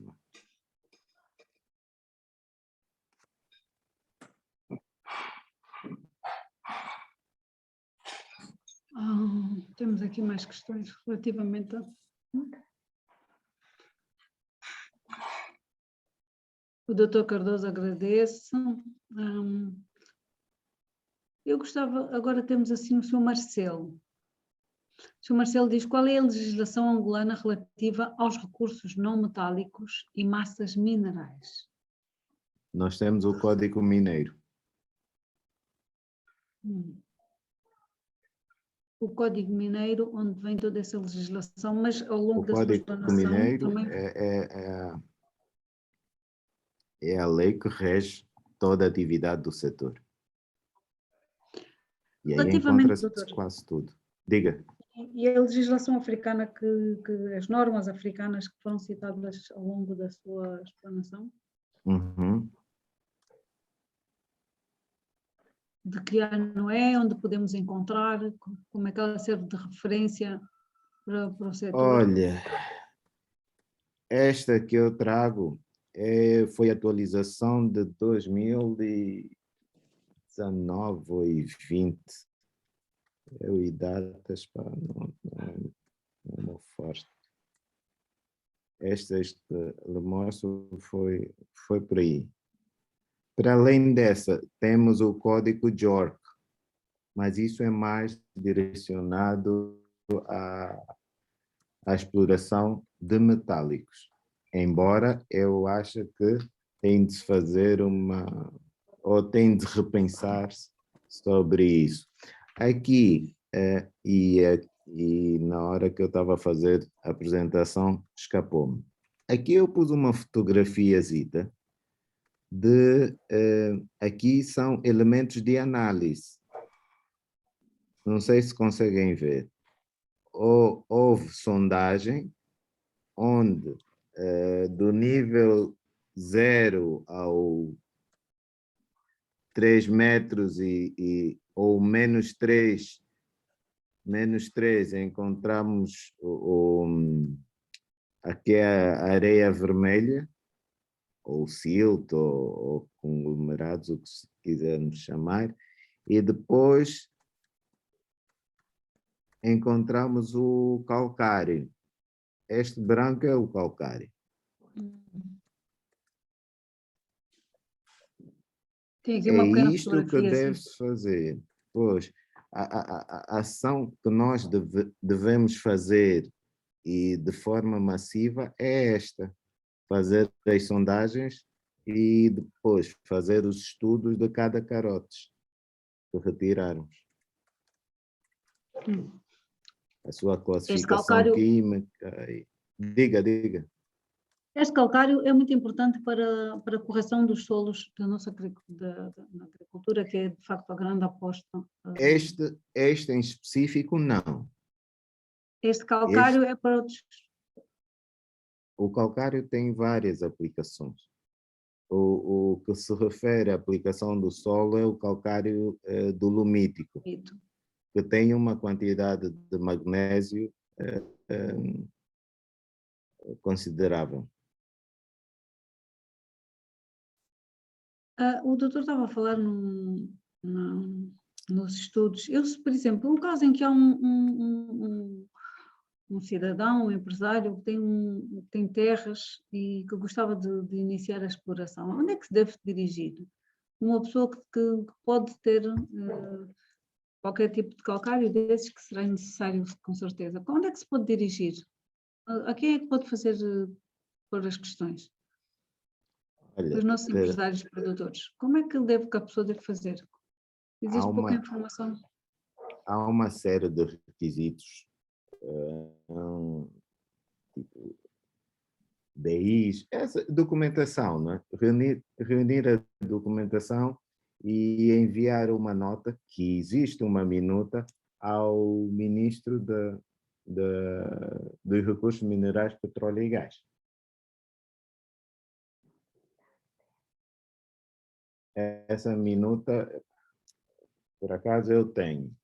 Temos aqui mais questões relativamente a... O Dr. Cardoso agradece. Eu gostava, agora temos assim o Sr. Marcelo. O Sr. Marcelo diz: qual é a legislação angolana relativa aos recursos não metálicos e massas minerais? Nós temos o Código Mineiro. o Código Mineiro, onde vem toda essa legislação, mas ao longo O da sua Código explanação Mineiro também... é a lei que rege toda a atividade do setor. E aí Relativamente, encontra-se doutor, quase tudo. Diga. e a legislação africana, as normas africanas que foram citadas ao longo da sua explanação, Uhum. de que ano é, onde podemos encontrar, como é que ela serve de referência para o setor? Olha, esta que eu trago foi atualização de 2019 ou 20. Eu e datas, pá, não é muito forte. Este almoço foi por aí. Para além dessa, temos o código JORC, mas isso é mais direcionado à exploração de metálicos. Embora eu ache que tem de se fazer ou tem de repensar-se sobre isso. Aqui, e na hora que eu estava a fazer a apresentação, escapou-me. Aqui eu pus uma fotografiazita aqui são elementos de análise. Não sei se conseguem ver. Houve sondagem onde do nível 0 ao 3 metros ou -3 encontramos aqui a areia vermelha, ou silt, ou conglomerados, o que quisermos chamar, e depois encontramos o calcário. Este branco é o calcário. Tem aqui É uma pequena isto que fotografia, assim. deve-se fazer. Pois, a ação que nós devemos fazer e de forma massiva é esta: fazer as sondagens e depois fazer os estudos de cada carote que retirarmos. A sua Este classificação calcário, química. Diga. este calcário é muito importante para a correção dos solos da nossa na agricultura, que é de facto a grande aposta. Este em específico, não. Este calcário é para outros. O calcário tem várias aplicações. O que se refere à aplicação do solo é o calcário dolomítico, que tem uma quantidade de magnésio considerável. O doutor estava a falar nos estudos. Por exemplo, um caso em que há um cidadão, um empresário que tem terras e que gostava de iniciar a exploração, onde é que se deve dirigir? Uma pessoa que pode ter qualquer tipo de calcário desses que será necessário, com certeza. Onde é que se pode dirigir? A quem é que pode fazer pôr as questões? Olha, Os nossos empresários produtores. Como é que a pessoa deve fazer? Existe pouca informação. Há uma série de requisitos, tipo BIs, essa documentação, não é? Reunir a documentação e enviar uma nota, que existe uma minuta, ao Ministro dos Recursos Minerais, Petróleo e Gás. Essa minuta, por acaso, eu tenho,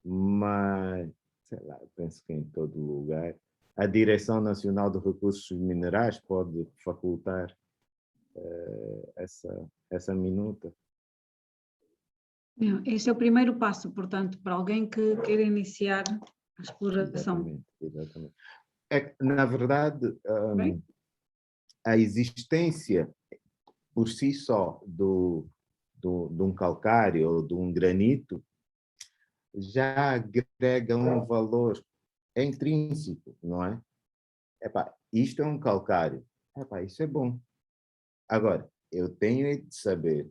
mas, sei lá, penso que em todo lugar, a Direção Nacional de Recursos Minerais pode facultar essa minuta. Este é o primeiro passo, portanto, para alguém que queira iniciar a exploração. Exatamente. Na verdade, a existência por si só de um calcário ou de um granito já agrega um valor intrínseco, não é? Isto é um calcário. Isso é bom. Agora, eu tenho de saber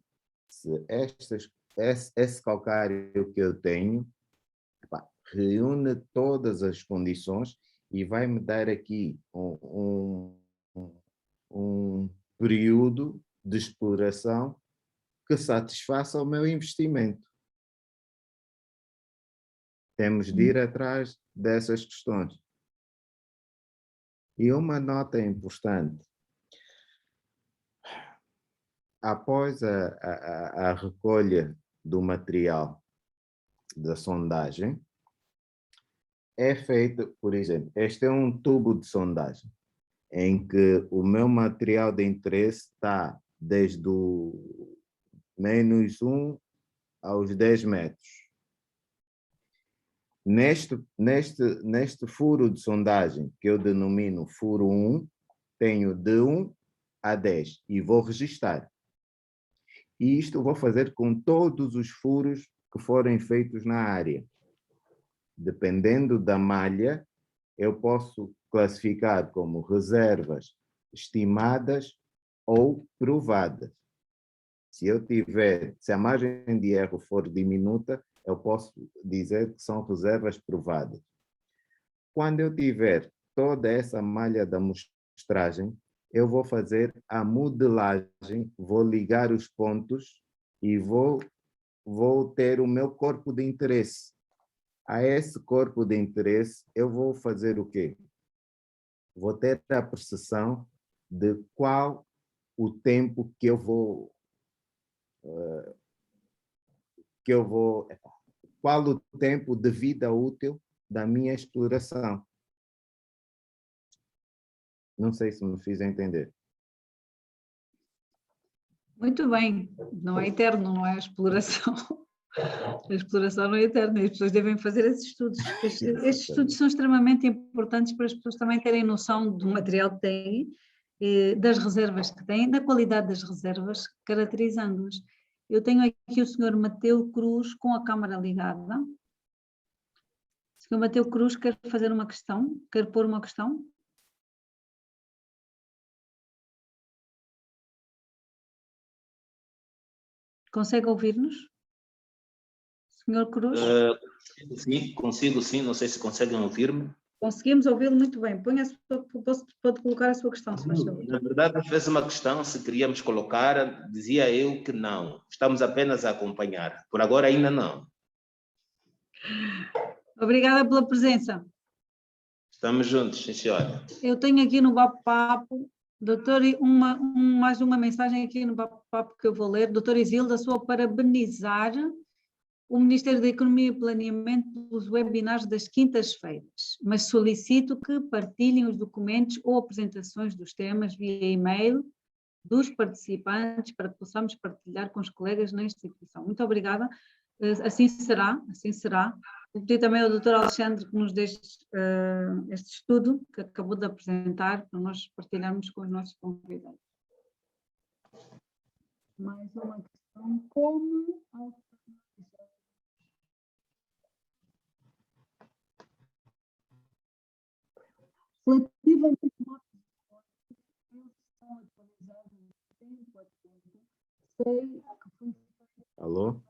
se esse calcário que eu tenho reúne todas as condições e vai me dar aqui um período de exploração que satisfaça o meu investimento. Temos de ir atrás dessas questões. E uma nota importante. Após a recolha do material da sondagem, é feito, por exemplo, este é um tubo de sondagem, em que o meu material de interesse está desde o -1 aos 10 metros. Neste furo de sondagem, que eu denomino furo 1, tenho de 1 a 10 e vou registrar. E isto eu vou fazer com todos os furos que forem feitos na área. Dependendo da malha, eu posso classificar como reservas estimadas ou provadas. Se a margem de erro for diminuta, eu posso dizer que são reservas provadas. Quando eu tiver toda essa malha da amostragem, eu vou fazer a modelagem, vou ligar os pontos e vou ter o meu corpo de interesse. A esse corpo de interesse, eu vou fazer o quê? Vou ter a percepção de qual o tempo que eu vou qual o tempo de vida útil da minha exploração. Não sei se me fiz entender. Muito bem, não é eterno, não é a exploração. A exploração não é eterna, as pessoas devem fazer esses estudos. Estes estudos são extremamente importantes para as pessoas também terem noção do material que têm, das reservas que têm, da qualidade das reservas, caracterizando-as. Eu tenho aqui o Sr. Mateu Cruz com a câmara ligada. O Sr. Mateu Cruz quer fazer uma questão? Quer pôr uma questão? Consegue ouvir-nos? Senhor Cruz? Sim, consigo sim, não sei se conseguem ouvir-me. Conseguimos ouvi-lo muito bem. Pode colocar a sua questão, se faz favor. Na verdade, fez uma questão se queríamos colocar, dizia eu que não. Estamos apenas a acompanhar. Por agora ainda não. Obrigada pela presença. Estamos juntos, sim senhora. Eu tenho aqui no bate-papo, doutor, mais uma mensagem aqui no bate-papo que eu vou ler. Doutor Isilda, só parabenizar o Ministério da Economia e Planeamento pelos webinars das quintas-feiras, mas solicito que partilhem os documentos ou apresentações dos temas via e-mail dos participantes para que possamos partilhar com os colegas na instituição. Muito obrigada. Assim será, assim será. Vou pedir também ao Dr. Alexandre que nos deixe este estudo que acabou de apresentar para nós partilharmos com os nossos convidados. Mais uma questão, como relativamente eles são atualizados no tempo a tempo. Sei que foi. Alô?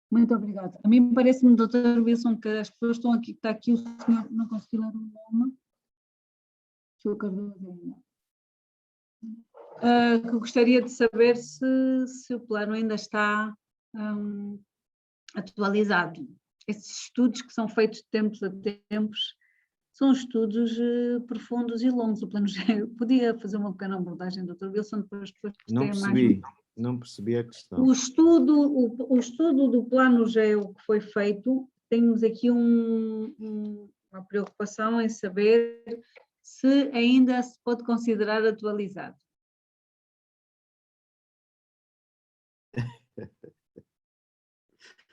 Muito obrigada. A mim parece-me, Dr. Wilson, que as pessoas estão aqui, está aqui o senhor, não consegui ler o nome. Sr. Cardoso ainda. Que gostaria de saber se o plano ainda está atualizado. Esses estudos que são feitos de tempos a tempos são estudos profundos e longos. O plano podia fazer uma pequena abordagem, Dr. Wilson, para as pessoas que têm mais... Não percebi a questão. O estudo do plano GEO que foi feito, temos aqui uma preocupação em saber se ainda se pode considerar atualizado.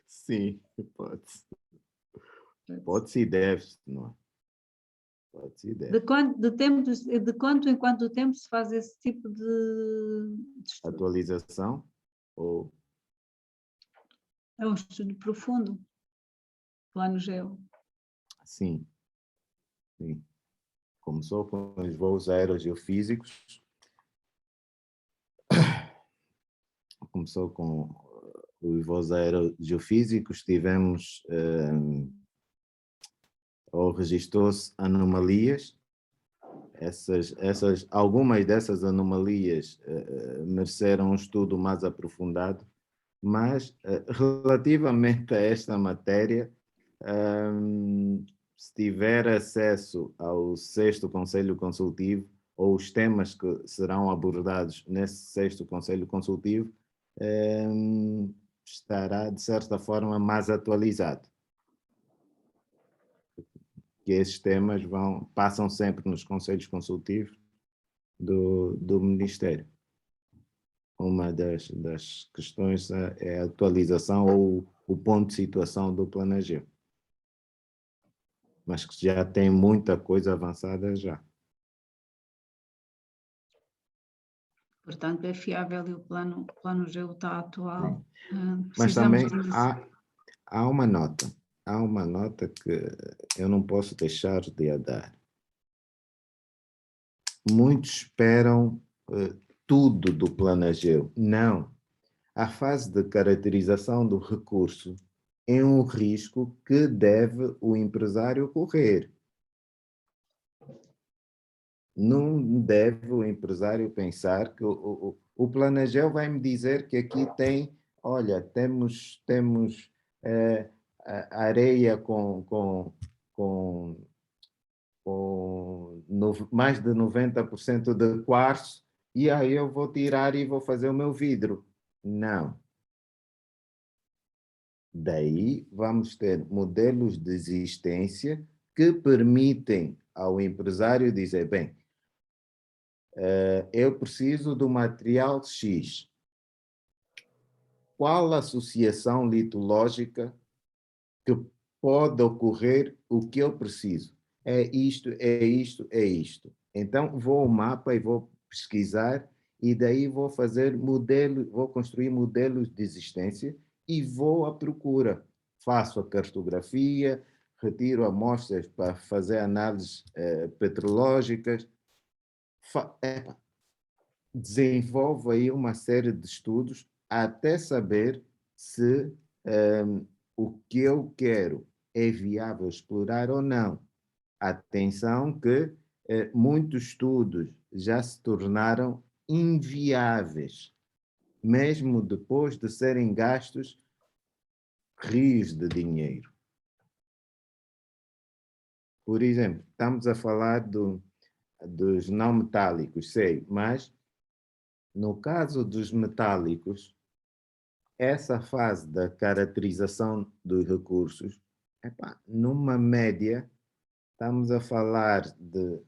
Sim, pode-se. Pode-se e deve-se, não é? Pode-se e deve. De quanto em quanto tempo se faz esse tipo de estudo? Atualização? Ou... É um estudo profundo, plano GEO. Sim. Sim. Começou com os voos aerogeofísicos. Começou com os voos aerogeofísicos, tivemos ou registrou-se anomalias. Algumas dessas anomalias mereceram um estudo mais aprofundado, mas relativamente a esta matéria, se tiver acesso ao 6º Conselho Consultivo ou os temas que serão abordados nesse 6º Conselho Consultivo, estará, de certa forma, mais atualizado. Que esses temas passam sempre nos conselhos consultivos do Ministério. Uma das questões é a atualização ou o ponto de situação do Planageo. Mas que já tem muita coisa avançada já. Portanto, é fiável e o Planageo está atual. Mas também Precisamos há uma nota. Há uma nota que eu não posso deixar de a dar. Muitos esperam tudo do Planageo. Não. A fase de caracterização do recurso é um risco que deve o empresário correr. Não deve o empresário pensar que o Planageo vai me dizer que aqui tem, olha, temos areia com mais de 90% de quartzo, e aí eu vou tirar e vou fazer o meu vidro. Não. Daí vamos ter modelos de existência que permitem ao empresário dizer, bem, eu preciso do material X. Qual a associação litológica que pode ocorrer o que eu preciso? É isto, é isto, é isto. Então, vou ao mapa e vou pesquisar e daí vou fazer modelos, vou construir modelos de existência e vou à procura. Faço a cartografia, retiro amostras para fazer análises petrológicas, desenvolvo aí uma série de estudos até saber se o que eu quero é viável explorar ou não. Atenção que muitos estudos já se tornaram inviáveis, mesmo depois de serem gastos rios de dinheiro. Por exemplo, estamos a falar dos não metálicos, sei, mas no caso dos metálicos, essa fase da caracterização dos recursos, numa média, estamos a falar de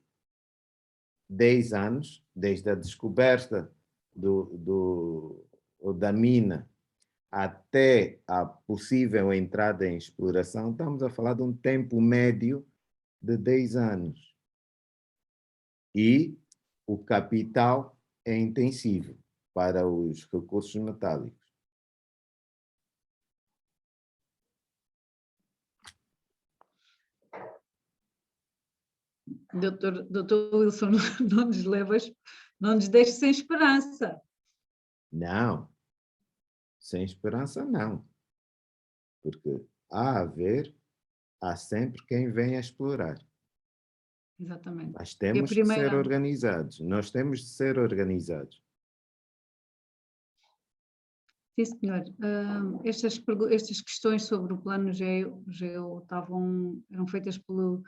10 anos, desde a descoberta da mina até a possível entrada em exploração, estamos a falar de um tempo médio de 10 anos. E o capital é intensivo para os recursos metálicos. Doutor Wilson, não nos deixe sem esperança. Não, sem esperança não. Porque há sempre quem venha explorar. Exatamente. Mas temos que ser organizados. Nós temos de ser organizados. Sim, senhor. Estas questões sobre o Planageo eram feitas pelo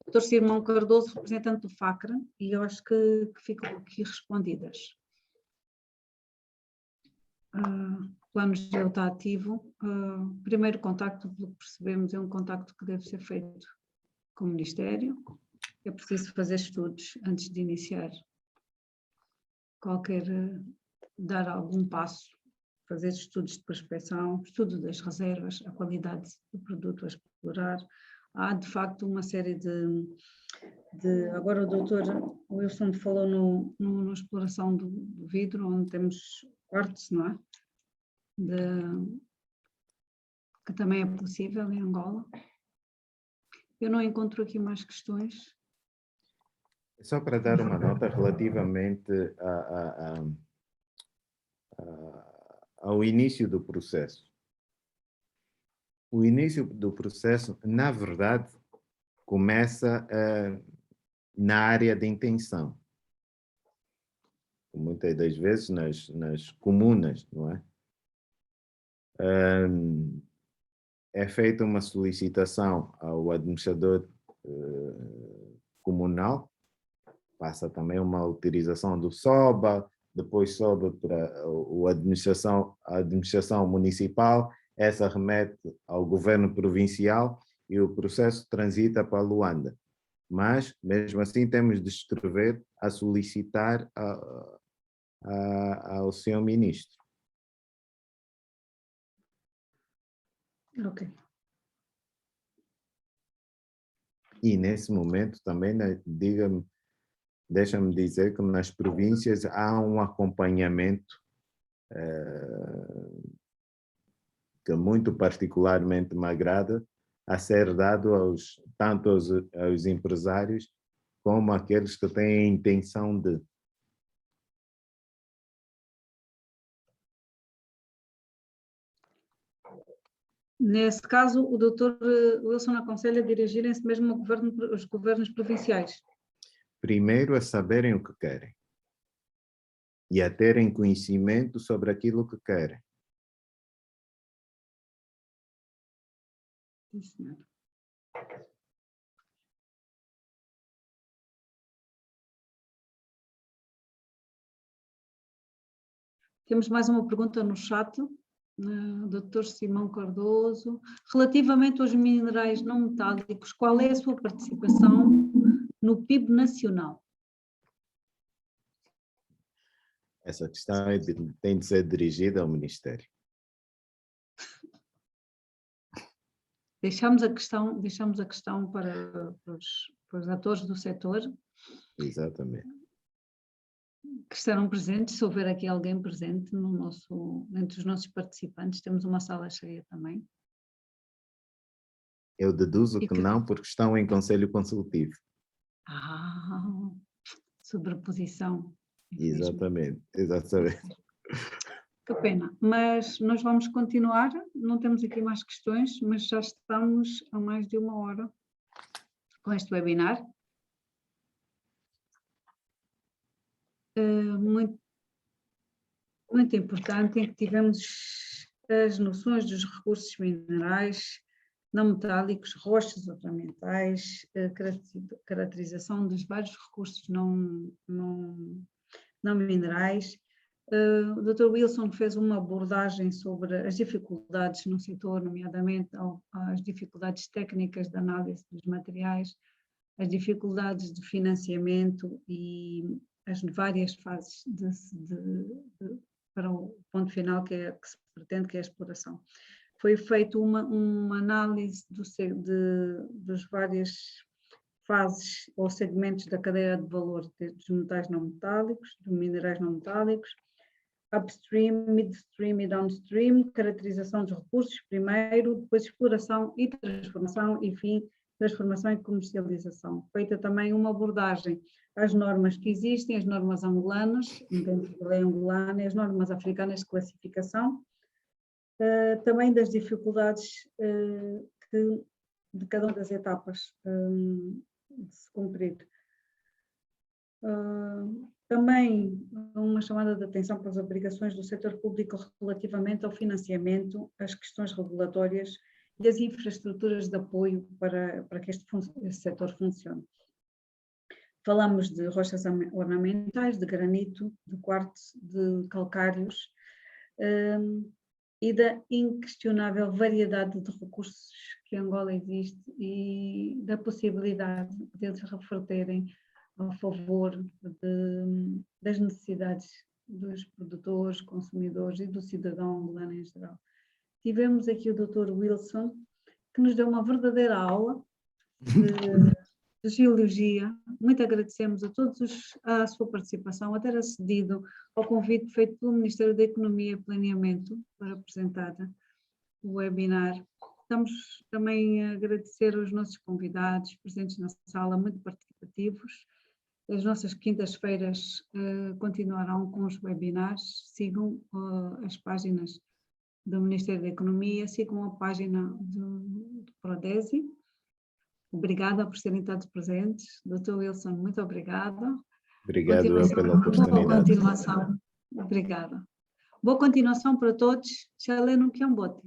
Dr. Simão Cardoso, representante do FACRA, e eu acho que ficam aqui respondidas. O Planageo está ativo. O primeiro contacto, pelo que percebemos, é um contacto que deve ser feito com o Ministério. É preciso fazer estudos antes de iniciar dar algum passo, fazer estudos de prospecção, estudo das reservas, a qualidade do produto a explorar. Há, de facto, uma série agora o doutor Wilson falou na exploração do vidro, onde temos quartzo, não é? Que também é possível em Angola. Eu não encontro aqui mais questões. Só para dar uma nota relativamente ao início do processo. O início do processo, na verdade, começa na área de intenção. Muitas das vezes nas comunas, não é? É feita uma solicitação ao administrador comunal, passa também uma autorização do SOBA, depois sobe para a administração municipal, essa remete ao governo provincial e o processo transita para Luanda. Mas, mesmo assim, temos de escrever a solicitar ao senhor ministro. Ok. E nesse momento também, deixa-me dizer que nas províncias há um acompanhamento que muito particularmente me agrada, a ser dado tanto aos empresários como àqueles que têm a intenção de. Nesse caso, o Dr. Wilson aconselha a dirigirem-se mesmo aos governos provinciais. Primeiro a saberem o que querem e a terem conhecimento sobre aquilo que querem. Sim, senhor. Temos mais uma pergunta no chat, Dr. Simão Cardoso. Relativamente aos minerais não metálicos, qual é a sua participação no PIB nacional? Essa questão tem de ser dirigida ao Ministério. Deixamos a questão para os atores do setor. Exatamente. Que estarão presentes, se houver aqui alguém presente entre os nossos participantes, temos uma sala cheia também. Eu deduzo que não, porque estão em conselho consultivo. Sobreposição. Exatamente, exatamente. Que pena, mas nós vamos continuar, não temos aqui mais questões, mas já estamos há mais de 1 hora com este webinar. Muito importante, em que tivemos as noções dos recursos minerais não metálicos, rochas ornamentais, caracterização dos vários recursos não minerais. O Dr. Wilson fez uma abordagem sobre as dificuldades no setor, nomeadamente as dificuldades técnicas de análise dos materiais, as dificuldades de financiamento e as várias fases para o ponto final que se pretende, que é a exploração. Foi feita uma análise das várias fases ou segmentos da cadeia de valor dos metais não metálicos, dos minerais não metálicos, upstream, midstream e downstream, caracterização dos recursos primeiro, depois exploração e transformação e, fim, transformação e comercialização. Feita também uma abordagem às normas que existem, as normas angolanas, dentro da lei angolana, e as normas africanas de classificação, também das dificuldades de cada uma das etapas de se cumprir. Também uma chamada de atenção para as obrigações do setor público relativamente ao financiamento, às questões regulatórias e as infraestruturas de apoio para que este setor funcione. Falamos de rochas ornamentais, de granito, de quartzo, de calcários e da inquestionável variedade de recursos que em Angola existe e da possibilidade deles refletirem a favor das necessidades dos produtores, consumidores e do cidadão angolano em geral. Tivemos aqui o Dr. Wilson, que nos deu uma verdadeira aula de geologia. Muito agradecemos a todos a sua participação, a ter acedido ao convite feito pelo Ministério da Economia e Planeamento para apresentar o webinar. Estamos também a agradecer aos nossos convidados presentes na sala, muito participativos. As nossas quintas-feiras continuarão com os webinars. Sigam as páginas do Ministério da Economia, assim como a página do Prodesi. Obrigada por serem todos presentes. Dr. Wilson, muito obrigada. Obrigado pela Boa oportunidade. continuação. Obrigada. Boa continuação para todos. Já lê no Kiambote.